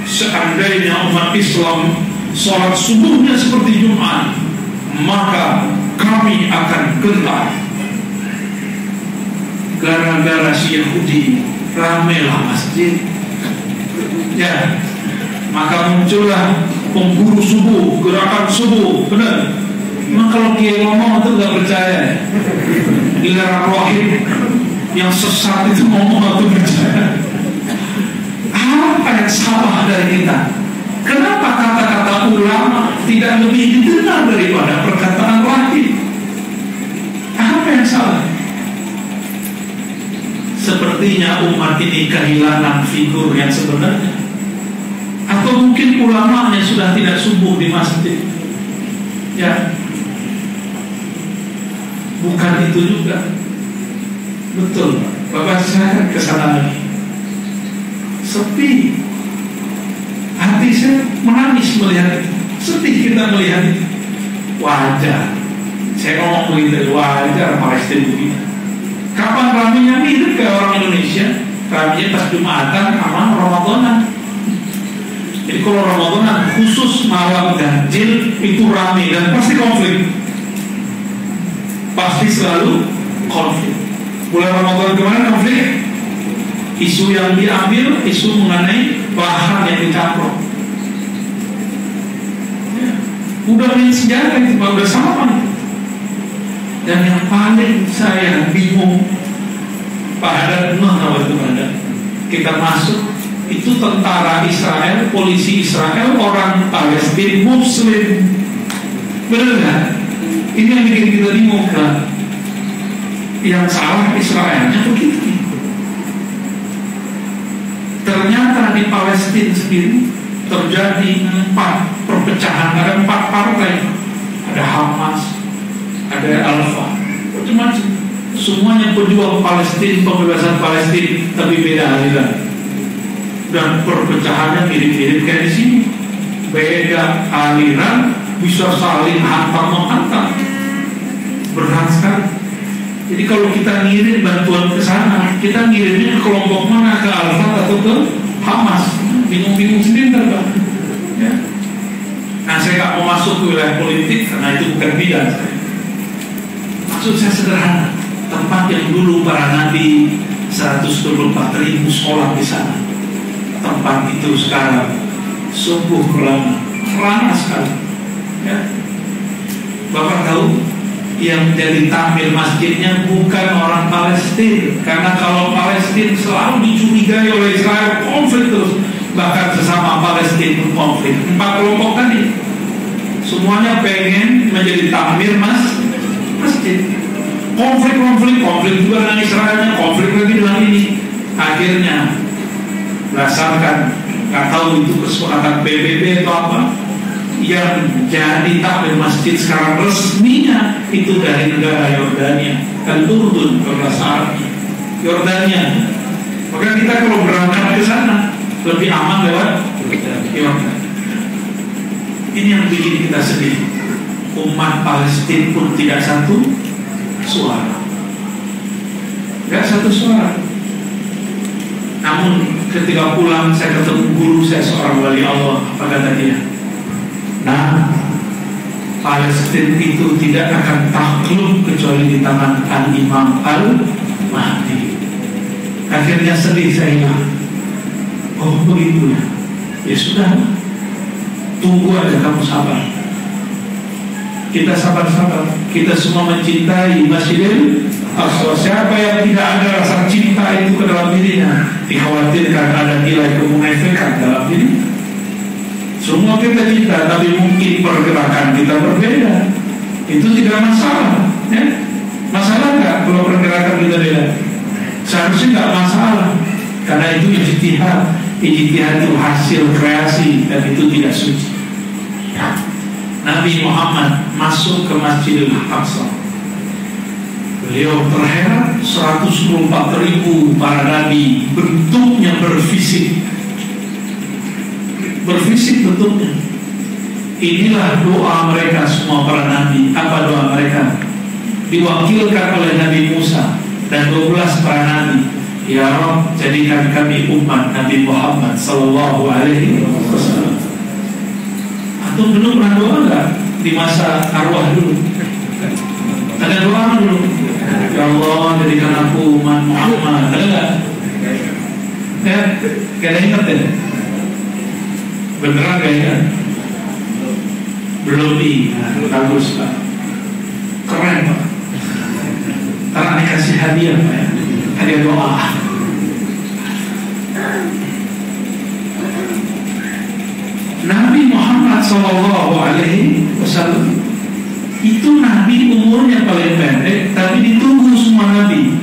seandainya umat Islam sholat subuhnya seperti Jumat, maka kami akan gentar. Gara-gara si Yahudi ramailah masjid. Ya, maka muncullah pemburu subuh, gerakan subuh. Benar. Maka kalau kiai ngomong itu gak percaya. Dilarang rahim yang sesat itu ngomong atau percaya. Apa yang salah dari kita? Kenapa kata-kata ulama tidak lebih didengar daripada perkataan rahim? Apa yang salah? Sepertinya umat ini kehilangan figur yang sebenarnya. Atau mungkin ulamanya sudah tidak subuh di masjid. Ya, bukan itu juga. Betul, Bapak saya kesana lagi. Sepi. Hati saya menangis melihat itu. Sedih kita melihat itu. Wajar. Saya ngomong begitu, wajar Palestina begitu. Kapan ramenya mirip ke orang Indonesia? Ramenya pas Jumatan sama Ramadanan. Jadi kalau Ramadanan khusus malam ganjil itu rame dan pasti konflik. Pasti selalu konflik. Bulan Ramadan kemarin konflik. Isu yang diambil, isu mengenai bahan yang dicampur. Ya. Udah main sejarah itu, udah sama. Dan yang paling saya bingung, Pak Haddad waktu ada kita masuk, itu tentara Israel, polisi Israel, orang Palestina, Muslim. Benar kan? Ini yang bikin kita bingung kan? Yang salah Israelnya begitu. Ternyata di Palestina sendiri terjadi 4 perpecahan, ada 4 partai. Ada ada Hamas, ada Al-Fatah, macam-macam. Semuanya pejuang Palestina, pembebasan Palestina, tapi beda aliran. Dan perpecahannya mirip-mirip kayak di sini. Beda aliran, bisa saling hantam-menghantam. Berat sekali. Jadi kalau kita ngirim bantuan ke sana, kita ngirimnya ke kelompok mana, ke Al-Fatah atau ke Hamas? Bingung-bingung sendiri kan, ya. Nah, saya nggak mau masuk ke wilayah politik karena itu bukan bidang saya. Maksud saya sederhana. Tempat yang dulu para nabi 124.000 sekolah di sana. Tempat itu sekarang sungguh kelana sekali. Ya. Bapak tahu yang jadi tampil masjidnya bukan orang Palestina, karena kalau Palestina selalu dicurigai oleh Israel konflik terus, bahkan sesama Palestina konflik. 4 kelompok tadi semuanya pengen menjadi tampil masjid. Konflik juga dengan Israelnya, konflik lagi dengan ini. Akhirnya berdasarkan, nggak tahu itu kesepakatan PBB atau apa, yang jadi takmir masjid sekarang resminya itu dari negara Yordania dan Urdun, bahasa Arab Yordania. Maka kita kalau berangkat ke sana lebih aman lewat Yordania. Ini yang bikin kita sedih. Umat Palestina pun tidak satu suara, nggak satu suara. Namun ketika pulang saya ketemu guru saya, seorang wali Allah. Apa kata dia? Nah, Palestina itu tidak akan takluk kecuali di tangan Al-Imam Al-Mahdi. Akhirnya sedih saya. Oh begitu ya. Ya sudah, tunggu aja, kamu sabar. Kita sabar-sabar. Kita semua mencintai Masjidil Aqsa. Siapa yang tidak ada rasa cinta itu ke dalam dirinya, dikhawatirkan ada nilai kemunafikan dalam diri. Semua kita cinta, tapi mungkin pergerakan kita berbeda. Itu tidak masalah, ya? Masalah nggak kalau pergerakan kita beda? Seharusnya nggak masalah, karena itu ijtihad. Ijtihad itu hasil kreasi dan itu tidak suci. Nabi Muhammad masuk ke Masjidil Aqsa. Beliau terheran, 124.000 para nabi, bentuknya berfisik bentuknya. Inilah doa mereka semua para nabi. Apa doa mereka? Diwakilkan oleh Nabi Musa dan 12 para nabi. Ya Rabb, jadikan kami umat Nabi Muhammad sallallahu alaihi wasallam. Atau dulu pernah doa nggak di masa arwah dulu? Ada doa dulu. Ya Allah, jadikan aku umat Muhammad. Ada nggak? Ya, kalian ingat ya? Beneran kayaknya? Belum nih. Bagus Pak. Keren Pak. Karena dikasih hadiah Pak ya. Hadiah doa. Nabi Muhammad SAW itu Nabi umurnya paling pendek, tapi ditunggu semua Nabi.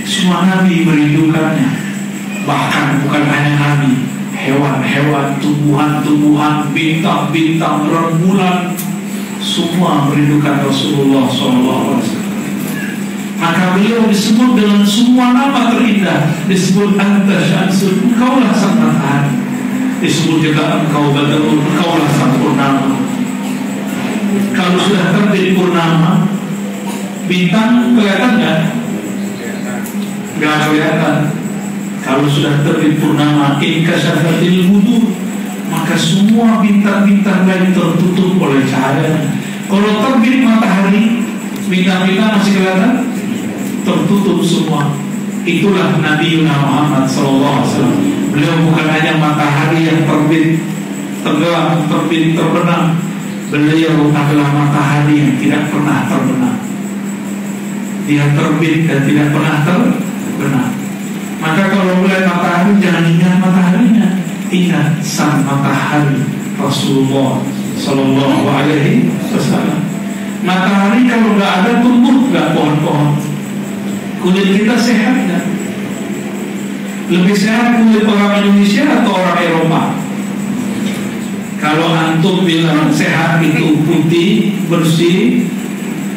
Semua Nabi merindukannya. Bahkan bukan hanya Nabi, hewan-hewan, tumbuhan-tumbuhan, bintang-bintang, rembulan, semua merindukan Rasulullah SAW. Maka beliau disebut dengan semua nama terindah. Disebut Anta Syamsul, engkaulah sang matahari. Disebut juga engkau Badrun, engkaulah sang purnama. Kalau sudah terbit purnama, bintang kelihatan nggak? Nggak kelihatan. Kalau sudah terbit purnama, inkasyafatil wudu, maka semua bintang-bintang lain tertutup oleh cahaya. Kalau terbit matahari, bintang-bintang masih kelihatan? Tertutup semua. Itulah Nabi Muhammad SAW. Beliau bukan hanya matahari yang terbit, tenggelam, terbit, terbenam. Beliau adalah matahari yang tidak pernah terbenam. Dia terbit dan tidak pernah terbenam. Maka kalau melihat matahari, jangan ingat mataharinya, ingat sang matahari Rasulullah Sallallahu Alaihi Wasallam. Matahari kalau nggak ada, tumbuh nggak pohon-pohon. Kulit kita sehat nggak? Lebih sehat kulit orang Indonesia atau orang Eropa? Kalau antum bilang sehat itu putih, bersih,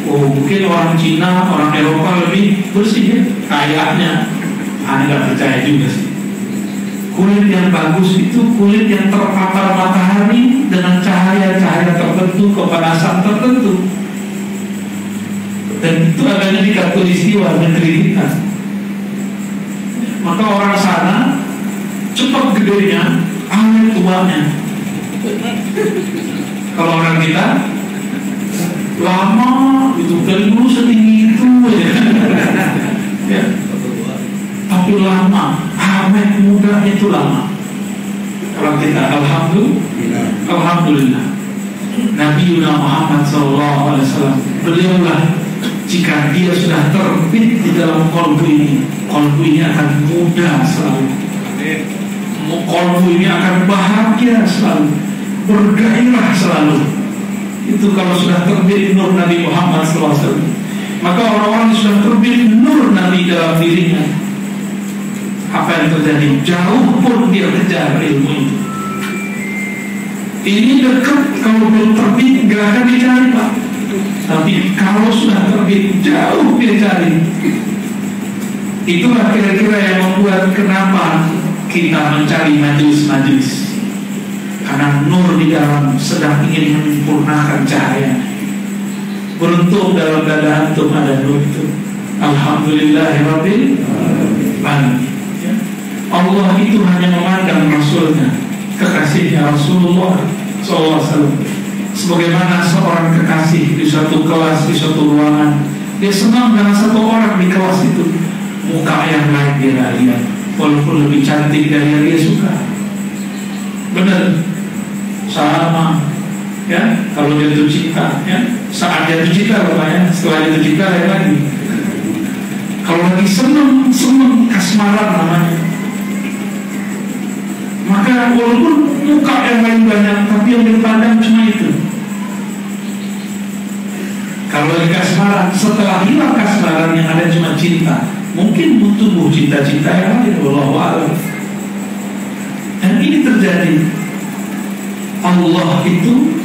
oh mungkin orang Cina, orang Eropa lebih bersih ya, kayaknya. Anda nggak percaya juga sih. Kulit yang bagus itu kulit yang terpapar matahari dengan cahaya-cahaya tertentu, kepanasan tertentu. Dan itu adanya di khatulistiwa negeri kita. Maka orang sana cepat gedenya, awet tuanya. Kalau orang kita lama itu dari dulu setinggi itu ya. Tapi lama, awet muda itu lama. Orang kita alhamdulillah. Nabi Muhammad SAW, beliaulah jika dia sudah terbit di dalam kolbu ini akan muda selalu. Kolbu ini akan bahagia selalu, bergairah selalu. Itu kalau sudah terbit nur Nabi Muhammad SAW. Maka orang-orang yang sudah terbit nur Nabi dalam dirinya, apa yang terjadi? Jauh pun dia kejar ilmu itu. Ini dekat, kalau belum terbit gak akan dicari Pak. Tapi kalau sudah terbit, jauh dia cari. Itulah kira-kira yang membuat kenapa kita mencari majelis-majelis. Karena nur di dalam sedang ingin menyempurnakan cahaya. Beruntung dalam dada antum ada nur itu. Alhamdulillahirabbil alamin. Allah itu hanya memandang Rasulnya, kekasihnya Rasulullah SAW. Sebagaimana seorang kekasih di suatu kelas, di suatu ruangan, dia senang dengan satu orang di kelas itu. Muka yang lain dia gak lihat, walaupun lebih cantik dari yang dia suka. Benar, sama. Ya, kalau jatuh cinta, ya, saat jatuh cinta bapaknya, setelah jatuh cinta lain lagi. Kalau lagi senang kasmaran namanya. Maka walaupun muka yang lain banyak, tapi yang dipandang cuma itu. Kalau lagi kasmaran, setelah hilang kasmaran yang ada cuma cinta, mungkin tumbuh cinta-cinta yang lain. Wallahu a'lam. Dan ini terjadi. Allah itu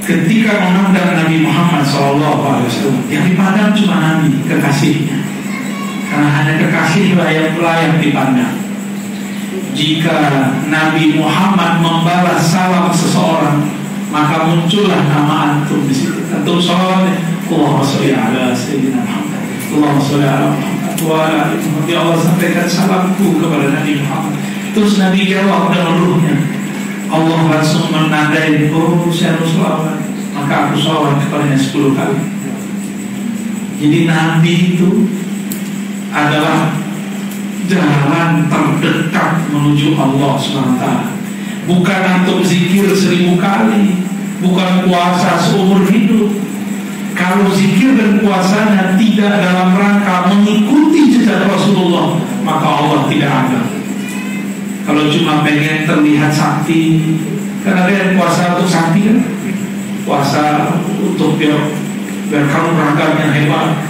ketika memandang Nabi Muhammad SAW, yang dipandang cuma Nabi, kekasihnya. Karena hanya kekasih yang layak dipandang. Jika Nabi Muhammad membalas salam seseorang, maka muncullah nama antum di situ. Antum salawat, Allahumma sholli ala sayyidina Muhammad, Allahumma sholli ala Muhammad wa ala ali Muhammad. Ya Allah, sampaikan salamku kepada Nabi Muhammad. Terus Nabi jawab dengan ruhnya. Allah langsung menandai, oh saya harus salawat. Maka aku salawat kepadanya 10 kali. Jadi Nabi itu adalah jalan terdekat menuju Allah SWT. Bukan antum zikir 1000 kali, bukan puasa seumur hidup. Kalau zikir dan puasanya tidak dalam rangka mengikuti jejak Rasulullah, maka Allah tidak ada. Kalau cuma pengen terlihat sakti, kan ada yang puasa untuk sakti kan? Puasa untuk biar kamu beragamnya hebat.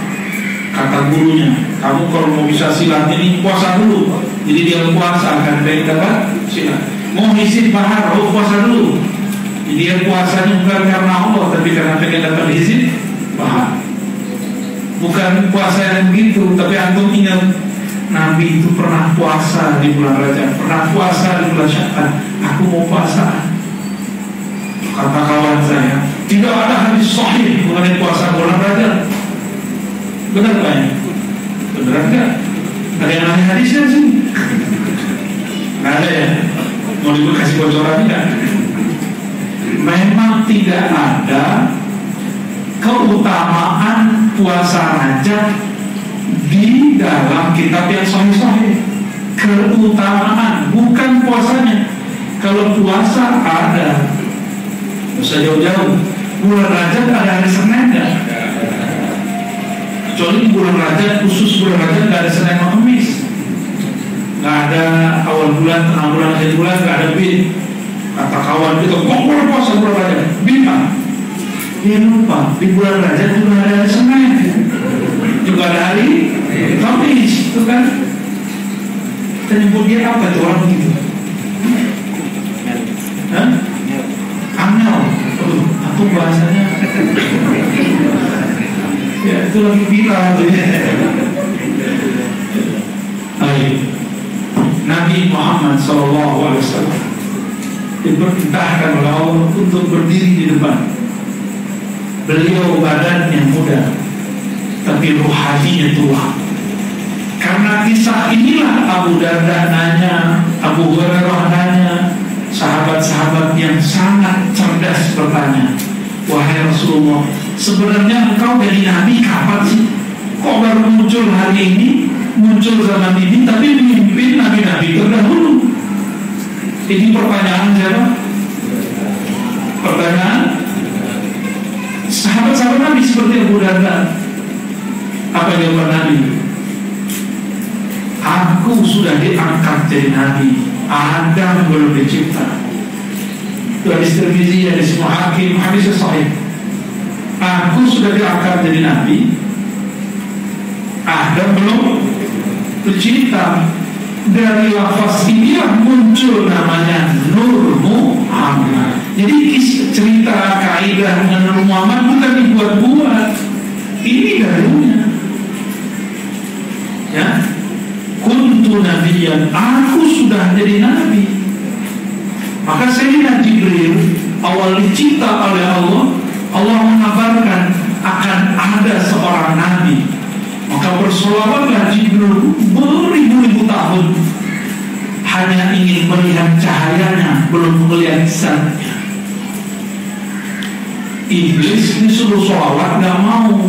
Kata gurunya, kamu kalau mau bisa silat ini puasa dulu. Jadi dia puasa akan baik dapat silat. Mau hizib bahar, puasa dulu. Jadi dia puasanya bukan karena Allah, tapi karena pengen dapat hizib bahar. Bukan puasa yang begitu. Tapi antum ingat, Nabi itu pernah puasa di bulan Rajab, pernah puasa di bulan Sya'ban. Aku mau puasa. Kata kawan saya, tidak ada hadis sahih mengenai puasa bulan Rajab. Benar Pak? Beneran enggak? Ada yang lain hadisnya sih? Nggak ada ya? Mau dikasih bocoran enggak? Memang tidak ada keutamaan puasa Rajab di dalam kitab yang sahih-sahih. Keutamaan, bukan puasanya. Kalau puasa ada, nggak usah jauh-jauh. Bulan Rajab ada hari Senin enggak? Kecuali bulan Rajab, khusus bulan Rajab gak ada Senin sama Kamis. Gak ada awal bulan, tengah bulan, akhir bulan, gak ada bin. Kata kawan kita, kok boleh puasa bulan Rajab? Bintang. Dia lupa, di bulan Rajab juga ada hari Senin, juga ada hari Kamis, itu kan. Kita nyebut dia apa itu orang gitu? Hah? bahasanya. Ya itu lagi viral ya. Baik. Nabi Muhammad SAW diperintahkan oleh Allah untuk berdiri di depan. Beliau badannya muda, tapi rohaninya tua. Karena kisah inilah Abu Darda nanya, Abu Hurairah nanya, sahabat-sahabat yang sangat cerdas bertanya, wahai Rasulullah, sebenarnya engkau jadi nabi kapan sih? Kok baru muncul hari ini, muncul zaman ini, tapi memimpin nabi-nabi terdahulu? Ini pertanyaan siapa? Pertanyaan sahabat-sahabat Nabi seperti Abu Darda. Apa jawaban Nabi? Aku sudah diangkat jadi nabi, Adam belum dicipta. Itu hadis Tirmizi, hadis Hakim, hadis sahih. Aku sudah diangkat jadi nabi, Adam belum tercipta. Dari lafaz inilah muncul namanya Nur Muhammad. Jadi cerita kaidah dengan Nur Muhammad bukan dibuat-buat. Ini darinya. Ya, kuntu nabiyan, aku sudah jadi nabi. Maka Sayyidina Jibril awal dicipta oleh Allah, Allah mengabarkan akan ada seorang nabi. Maka bersolawatlah Jibril beribu-ribu tahun hanya ingin melihat cahayanya, belum melihat zatnya. Iblis disuruh sholawat gak mau,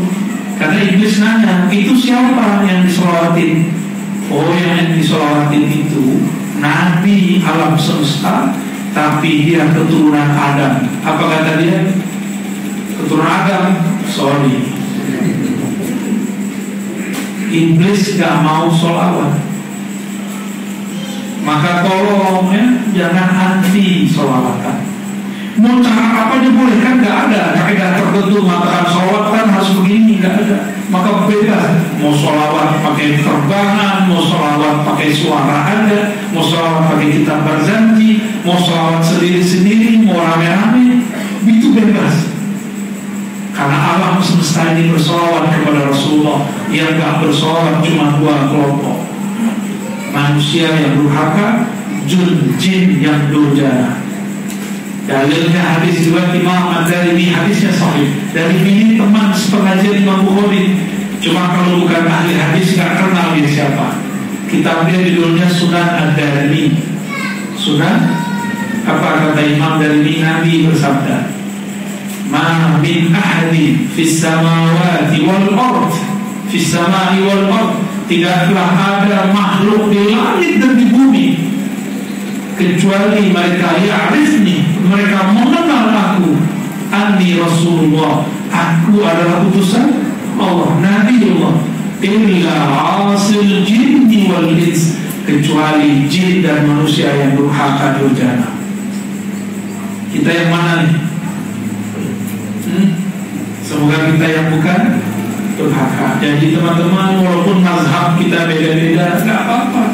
karena Iblis nanya, itu siapa yang disolawatin? Oh, yang disolawatin itu Nabi alam semesta, tapi dia keturunan Adam. Apa kata dia? Keturunan Adam. Sorry, Iblis gak mau sholawat. Maka tolong ya, jangan anti sholawatan. Mau cara apa aja boleh kan, gak ada kaidah tertentu mengatakan sholawat kan harus begini, gak ada. Maka bebas, mau sholawat pakai terbangan, mau sholawat pakai suara ada, mau sholawat pakai kitab Barzanji, mau sholawat sendiri-sendiri, mau rame-rame, itu bebas. Karena alam semesta ini bersolawat kepada Rasulullah. Yang gak bersolawat cuma dua kelompok, manusia yang durhaka, jin yang durjana. Dalilnya hadis riwayat Imam Ad-Darimi, hadisnya sahih. Dari ini teman sepengajian Imam Bukhari, cuma kalau bukan ahli hadis gak kenal dia siapa. Kitabnya judulnya Sunan Ad-Darimi. Sunan, apa kata Imam Darimi? Nabi bersabda, ma min ahadin fis samawati wal ard, fis samai wal ard, tidaklah ada makhluk di langit dan di bumi kecuali mereka ya'rifni, mereka mengenal aku, anni Rasulullah, aku adalah utusan Allah, Nabi Allah, illa asil jinni wal ins, kecuali jin dan manusia yang durhaka durjana. Kita yang mana nih? Semoga kita yang bukan durhaka. Jadi teman-teman, walaupun mazhab kita beda-beda, gak apa-apa.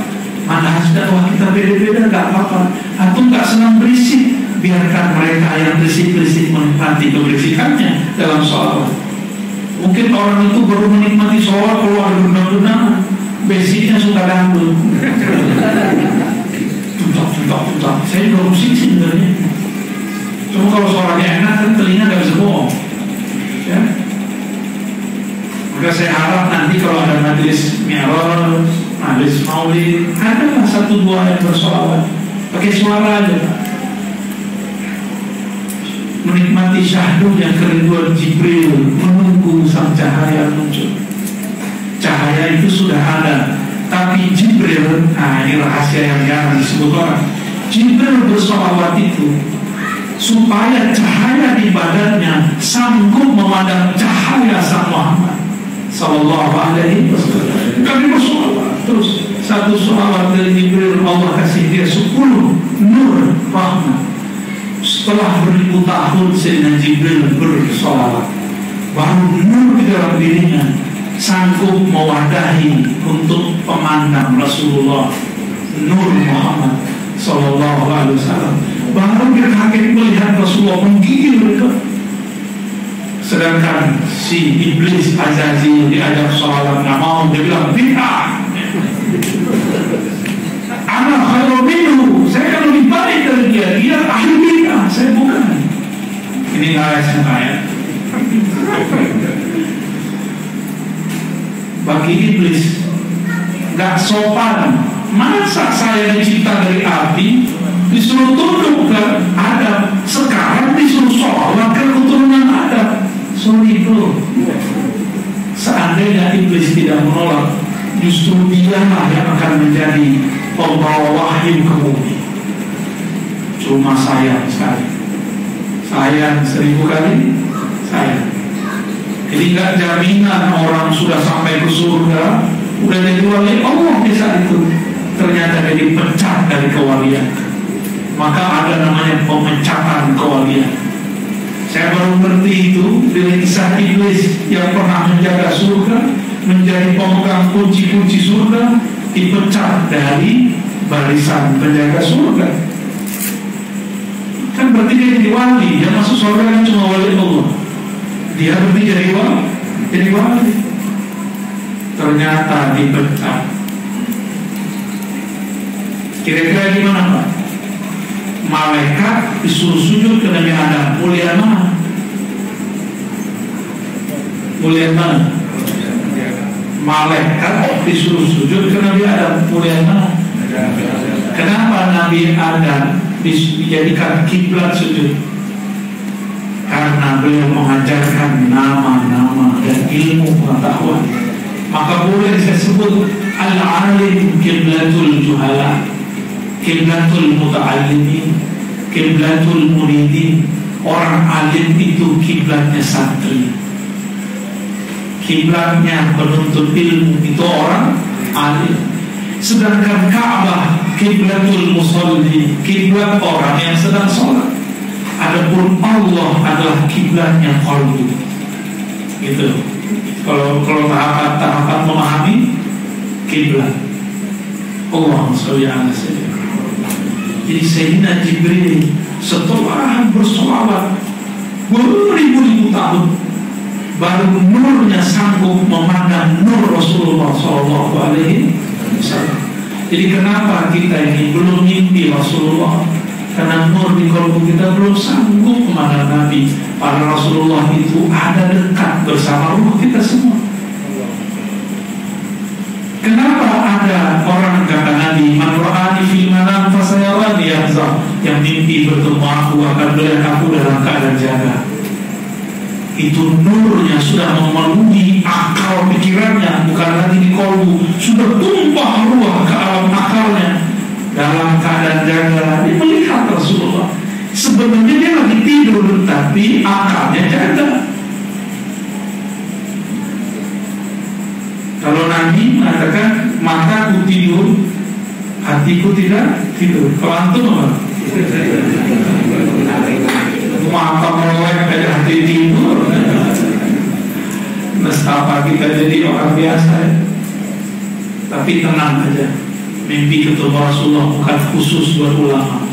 Manhaj dakwah kita beda-beda, gak apa-apa. Atau gak senang berisik, biarkan mereka yang berisik-berisik menikmati keberisikannya dalam sholawat. Mungkin orang itu baru menikmati sholawat kalau ada undang-undangan, basicnya suka dangdut. Tutak. Saya juga musik sebenarnya. Cuma kalau suaranya enak kan telinga gak bisa bohong. Ya. Maka saya harap nanti kalau ada majelis mi'raj, majelis maulid, adalah satu dua yang bersolawat pakai suara aja, menikmati syahdunya kerinduan Jibril, menunggu sang cahaya muncul. Cahaya itu sudah ada, tapi Jibril, nah ini rahasia yang jarang disebut orang. Jibril bersolawat itu supaya cahaya di badannya sanggup memandang cahaya sang Muhammad sallallahu alaihi wasallam. Kami bersolawat terus, satu solawat dari Jibril Allah kasih dia 10 nur rahmat. Setelah beribu tahun Sayyidina Jibril bersolawat, baru nur di dalam dirinya sanggup mewadahi untuk memandang Rasulullah, Nur Muhammad sallallahu alaihi wasallam. Baru dia kaget melihat Rasulullah menggigil. Sedangkan si iblis Azazil diajak sholat nggak mau, dia bilang bid'ah. Anak khairun minhu, saya kan lebih baik dari dia. Dia ahli bid'ah, saya bukan. Ini ayat. Bagi iblis nggak sopan. Masa saya dicipta dari api disuruh tunduk ke Adam, sekarang disuruh sholat ke keturunan Adam. Sorry bro, seandainya iblis tidak menolak, justru dialah yang akan menjadi pembawa wahyu ke bumi. Cuma sayang sekali, sayang 1000 kali sayang. Jadi nggak jaminan orang sudah sampai ke surga, udah jadi wali Allah di saat itu ternyata dia dipecat dari kewalian. Maka ada namanya pemecatan kewalian. Saya baru ngerti itu dari kisah iblis yang pernah menjaga surga, menjadi pemegang kunci-kunci surga, dipecat dari barisan penjaga surga. Kan berarti dia jadi wali, yang masuk surga kan cuma wali Allah. Dia berarti jadi wali. Ternyata dipecat. Kira-kira gimana Pak? Malaikat disuruh sujud ke Nabi Adam, mulia mana? Mulia mana? Malaikat disuruh sujud ke Nabi Adam, mulia mana? Kenapa Nabi Adam dijadikan kiblat sujud? Karena beliau mengajarkan nama-nama dan ilmu pengetahuan. Maka boleh saya sebut al-alim kiblatul juhala, kiblatul muta'allimin, kiblatul muridin. Orang alim itu kiblatnya santri, kiblatnya penuntut ilmu itu orang alim. Sedangkan Ka'bah kiblatul musolli, kiblat orang yang sedang sholat. Adapun Allah adalah kiblatnya qalbu. Gitu. Kalau tahapan memahami kiblat Allah SWT. Jadi Sayyidina Jibril setelah bersolawat beribu-ribu tahun baru nurnya sanggup memandang nur Rasulullah SAW. Jadi kenapa kita ini belum mimpi Rasulullah? Karena nur di kalbu kita belum sanggup memandang Nabi. Padahal Rasulullah itu ada dekat bersama ruh kita semua. Kenapa ada orang kata Nabi, man ra'ani fil manam fasayarani yahza, yang mimpi bertemu aku akan melihat aku dalam keadaan jaga. Itu nurnya sudah memenuhi akal pikirannya, bukan lagi di kalbu, sudah tumpah ruah ke alam akalnya. Dalam keadaan jaga, dia melihat Rasulullah. Sebenarnya dia lagi tidur, tapi akalnya jaga. Kalau Nabi mengatakan mataku tidur, hatiku tidak tidur. Kalau antum apa? Mata melek aja hati tidur. Mestapa kita jadi orang biasa ya. Tapi tenang aja, mimpi ketemu Rasulullah bukan khusus buat ulama,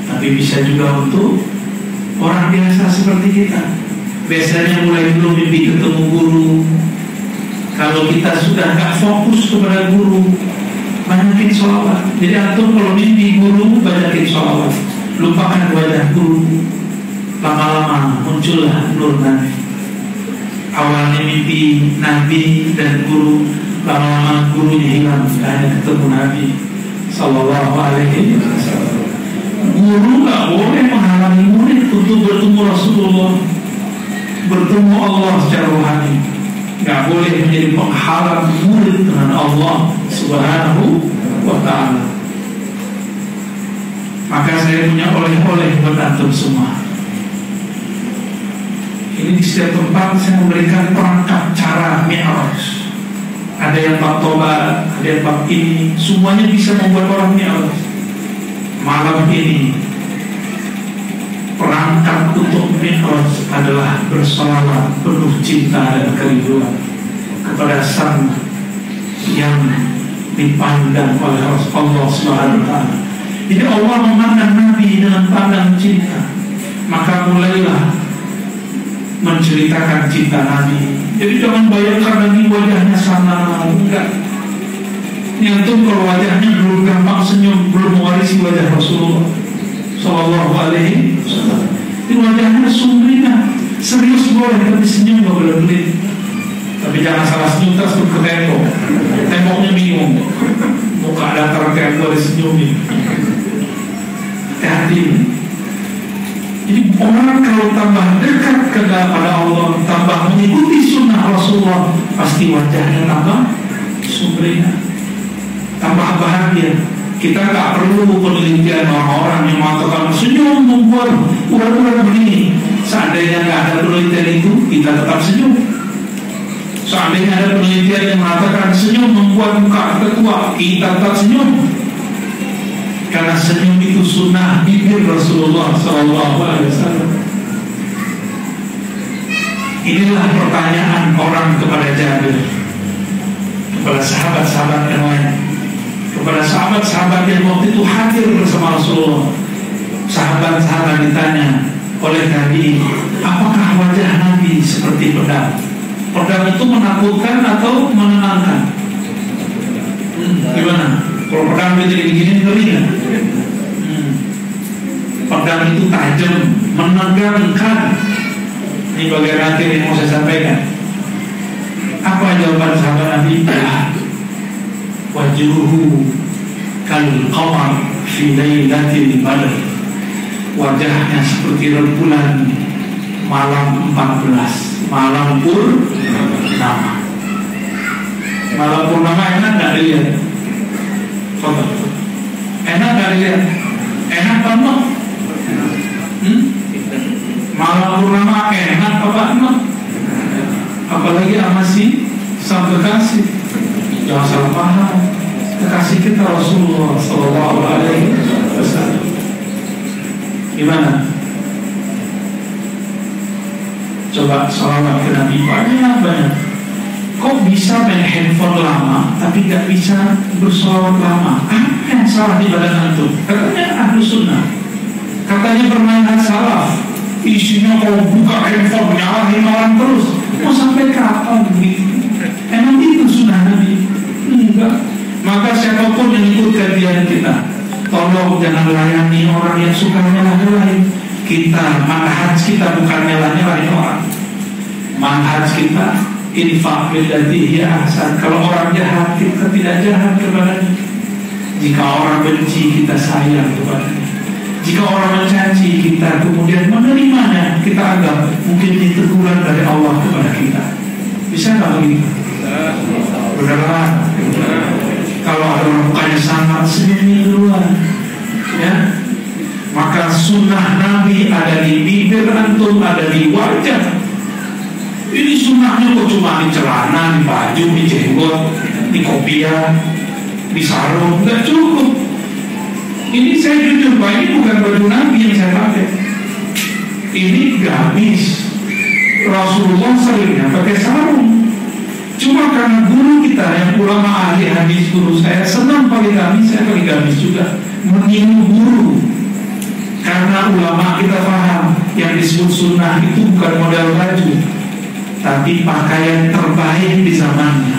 tapi bisa juga untuk orang biasa seperti kita. Biasanya mulai dulu mimpi ketemu guru. Kalau kita sudah gak fokus kepada guru, banyakin sholawat. Jadi antum kalau mimpi guru, banyakin sholawat. Lupakan wajah guru. Lama-lama muncullah nur Nabi. Awalnya mimpi Nabi dan guru, lama-lama gurunya hilang, hanya ketemu Nabi Sallallahu Alaihi Wasallam. Guru gak boleh menghalangi murid untuk bertemu Rasulullah, bertemu Allah secara rohani. Gak boleh menjadi penghalang murid dengan Allah Subhanahu wa ta'ala. Maka saya punya oleh-oleh buat antum semua. Ini di setiap tempat saya memberikan perangkat cara Mi'raj. Ada yang bab tobat, ada yang bab ini, semuanya bisa membuat orang Mi'raj. Malam ini perangkat untuk Mi'raj adalah bersolawat penuh cinta dan kerinduan kepada Sang yang dipandang oleh Allah Subhanahu wa ta'ala. Jadi Allah memandang Nabi dengan pandang cinta. Maka mulailah menceritakan cinta Nabi. Jadi jangan bayangkan Nabi wajahnya sana, enggak. Nyantum kalau wajahnya belum gampang senyum, belum mewarisi wajah Rasulullah Sallallahu Alaihi Wasallam. Ini wajahnya sumringah, serius boleh, tapi senyum gak boleh pelit. Tapi jangan salah senyum terus ke tembok, temboknya bingung, muka datar kayak gue disenyumin. Hati-hati. Jadi orang kalau tambah dekat kepada Allah, tambah mengikuti sunnah Rasulullah, pasti wajahnya tambah sumringah, tambah bahagia. Kita tak perlu penelitian orang-orang yang mengatakan senyum membuat urat-urat begini. Seandainya nggak ada penelitian itu, kita tetap senyum. Seandainya ada penelitian yang mengatakan senyum membuat muka tertua, kita tetap senyum. Karena senyum itu sunnah bibir Rasulullah SAW. Inilah pertanyaan orang kepada Jabir, kepada sahabat-sahabat yang lain, kepada sahabat-sahabat yang waktu itu hadir bersama Rasulullah. Sahabat-sahabat ditanya oleh Nabi, apakah wajah Nabi seperti pedang? Pedang itu menakutkan atau menenangkan? Gimana? Kalau pedang itu begini ngeri kan? Pedang itu tajam, menegangkan. Ini bagian akhir yang mau saya sampaikan. Apa jawaban sahabat Nabi? Wajhuhu kal qamar fi lailatil badr. Wajahnya seperti rembulan malam 14, malam purnama. Malam purnama enak nggak dilihat? Foto. Enak nggak dilihat? Enak banget. Malam purnama enak apa enak? Apalagi sama si sang kekasih. Jangan salah paham, kekasih kita Rasulullah Sallallahu Alaihi Wasallam. Gimana? Coba salawat ke Nabi banyak. Kok bisa main handphone lama tapi gak bisa bersolawat lama? Apa yang salah di badan antum? Katanya ahlu sunnah, katanya permainan salaf, isinya kalau buka handphone nyalahin orang terus. Mau sampai kapan begitu? Emang itu sunnah Nabi? Enggak. Maka siapapun yang ikut kajian kita, tolong jangan layani orang yang suka nyalah-nyalahin. Kita, manhaj kita bukan nyalah-nyalahin orang. Manhaj kita infaq billati hiya ahsan. Kalau orang jahat, kita tidak jahat kepadanya. Jika orang benci, kita sayang kepadanya. Jika orang mencaci, kita kemudian menerimanya. Kita anggap mungkin itu teguran dari Allah kepada kita. Bisa nggak begitu? Beneran. Kalau ada orang mukanya sangat, senyumin duluan, ya. Maka sunnah Nabi ada di bibir antum, ada di wajah. Ini sunnahnya kok cuma di celana, di baju, di jenggot, di kopiah, di sarung, nggak cukup. Ini saya jujur, Pak, ini bukan baju Nabi yang saya pakai. Ini gamis. Rasulullah seringnya pakai sarung. Cuma karena guru kita yang ulama ahli hadis, guru saya senang pakai gamis, saya pakai gamis juga. Meniru guru. Karena ulama kita paham yang disebut sunnah itu bukan model baju, tapi pakaian terbaik di zamannya.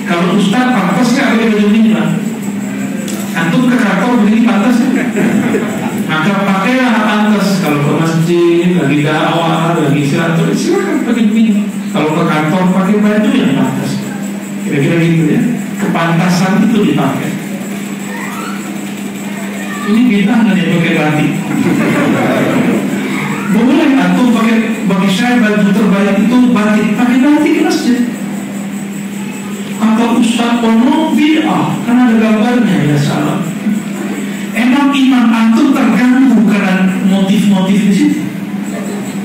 Kalau ustaz pantas nggak pakai baju ini, Pak? Antum ke kantor begini pantas? Maka pakailah pantas. Kalau ke masjid, lagi dakwah, lagi silaturahmi, silakan pakai begini. Kalau ke kantor pakai baju yang pantas. Kira-kira gitu ya. Kepantasan itu dipakai. Ini bid'ah dan yang pakai batik. Boleh antum pakai, bagi saya baju terbaik itu batik, pakai batik di masjid. Kata Ustaz Ono bid'ah karena ada gambarnya, ya salah. Emang iman antum terganggu karena motif-motif di situ.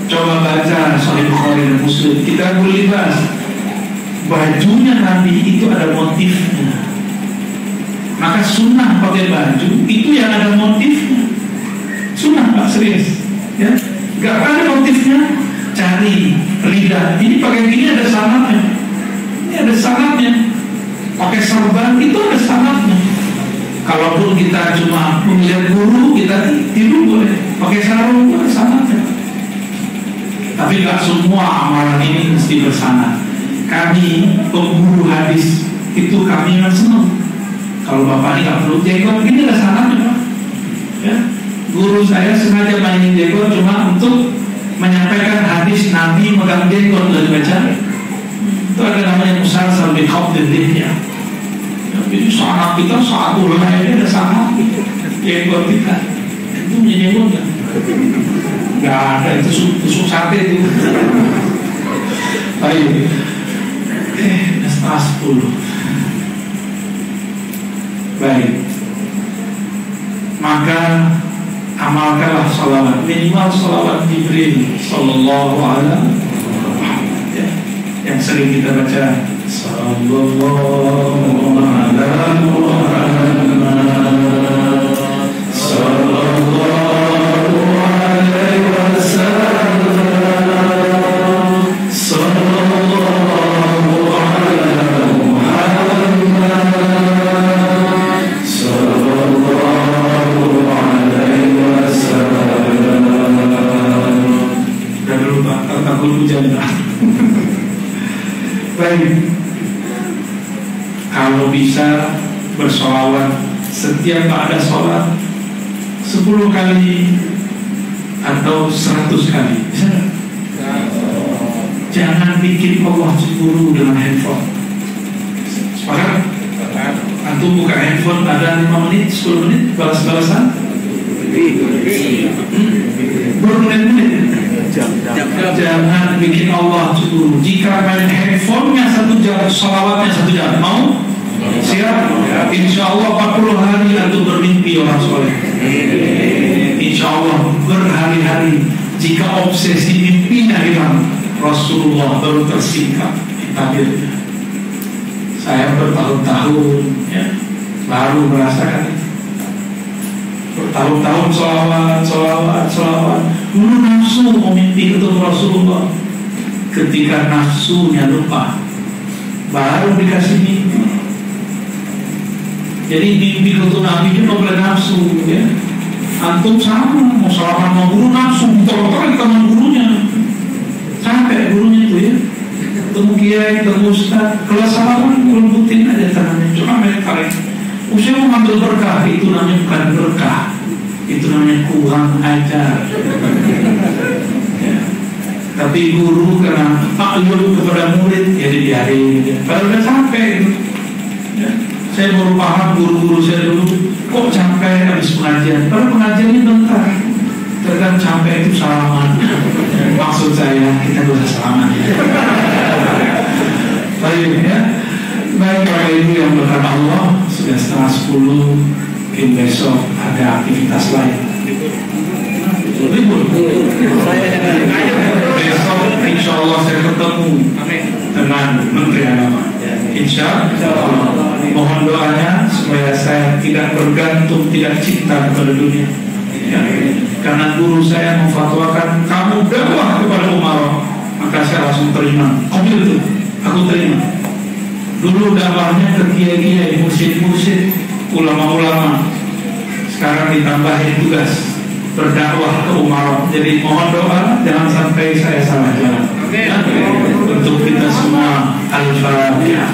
Coba baca Sahih Bukhari dan Muslim, kita boleh bahas bajunya Nabi itu ada motifnya. Maka sunnah pakai baju itu yang ada motifnya. Sunnah, Pak, serius, ya. Gak ada motifnya, cari lidah. Ini pakai gini ada sanatnya. Ini ada sanatnya. Pakai sorban itu ada sanatnya. Kalaupun kita cuma melihat guru, kita tidur boleh. Pakai sarung itu ada sanatnya. Tapi nggak semua amalan ini mesti bersana. Kami pemburu hadis itu kami yang senang. Kalau bapak ini nggak perlu jenggot, ini ada sananya. Ya, guru saya sengaja mainin jenggot cuma untuk menyampaikan hadis Nabi megang jenggot dan baca. Itu ada namanya musalsal bin Khawdin ya. Jadi sangat kita satu lah ini ada sangat jenggot kita. Itu punya jenggot nggak? Nggak ada, itu tusuk sate itu. Baik. Setengah 10. Baik. Maka amalkanlah salawat, minimal salawat Jibril sallallahu alaihi wasallam ya, yang sering kita baca sallallahu alaihi Muhammad sallallahu alaihi wasallam sallallahu alaihi Muhammad sallallahu alaihi wasallam. Jangan lupa takut hujan. Baik. Kalau bisa bersolawat setiap ada sholat 10 kali atau 100 kali, bisa nggak? Jangan bikin Allah cemburu dengan handphone. Sepakat? Antum buka handphone ada 5 menit, 10 menit balas-balasan bermenit-menit. Jangan bikin Allah cemburu. Jika main handphonenya 1 jam, salawatnya 1 jam, mau? Siap? Insya Allah 40 hari antum bermimpi orang soleh. Insya Allah berhari-hari. Jika obsesi mimpinya hilang, Rasulullah baru tersingkap di tabirnya. Saya bertahun-tahun ya, baru merasakan itu. Bertahun-tahun sholawat. Dulu nafsu mau mimpi ketemu Rasulullah. Ketika nafsunya lupa, baru dikasih mimpi. Jadi mimpi ketemu Nabi itu boleh nafsu ya. Antum sama mau sholawat sama guru nafsu, motor-motor kita sama gurunya. Sampai gurunya itu ya. Ketemu kiai, ketemu ustaz, kalau salaman lembutin aja tangannya, cuma main tarik. Usia mau ngambil berkah, itu namanya bukan berkah, itu namanya kurang ajar. Ya. Tapi guru karena maklum kepada murid, ya dibiarin. Kalau udah sampai itu, ya. Saya baru paham guru-guru saya dulu, kok sampai habis pengajian? Padahal pengajiannya bentar. Terkadang sampai itu salaman. Maksud saya kita gak usah salaman. Baik ya. Baik Bapak Ibu yang berkat Allah, sudah setengah 10. Mungkin besok ada aktivitas lain. Libur. Besok insya Allah saya ketemu dengan Menteri Agama. Insya Allah. Mohon doanya supaya saya tidak bergantung, tidak cinta kepada dunia. Ya. Karena guru saya memfatwakan kamu dakwah kepada umarah, maka saya langsung terima. Ambil itu, aku terima. Dulu dakwahnya ke kiai-kiai, mursyid-mursyid, ulama-ulama. Sekarang ditambahin tugas berdakwah ke umarah. Jadi mohon doa jangan sampai saya salah jalan. Ya. Untuk kita semua, Al-Fatihah.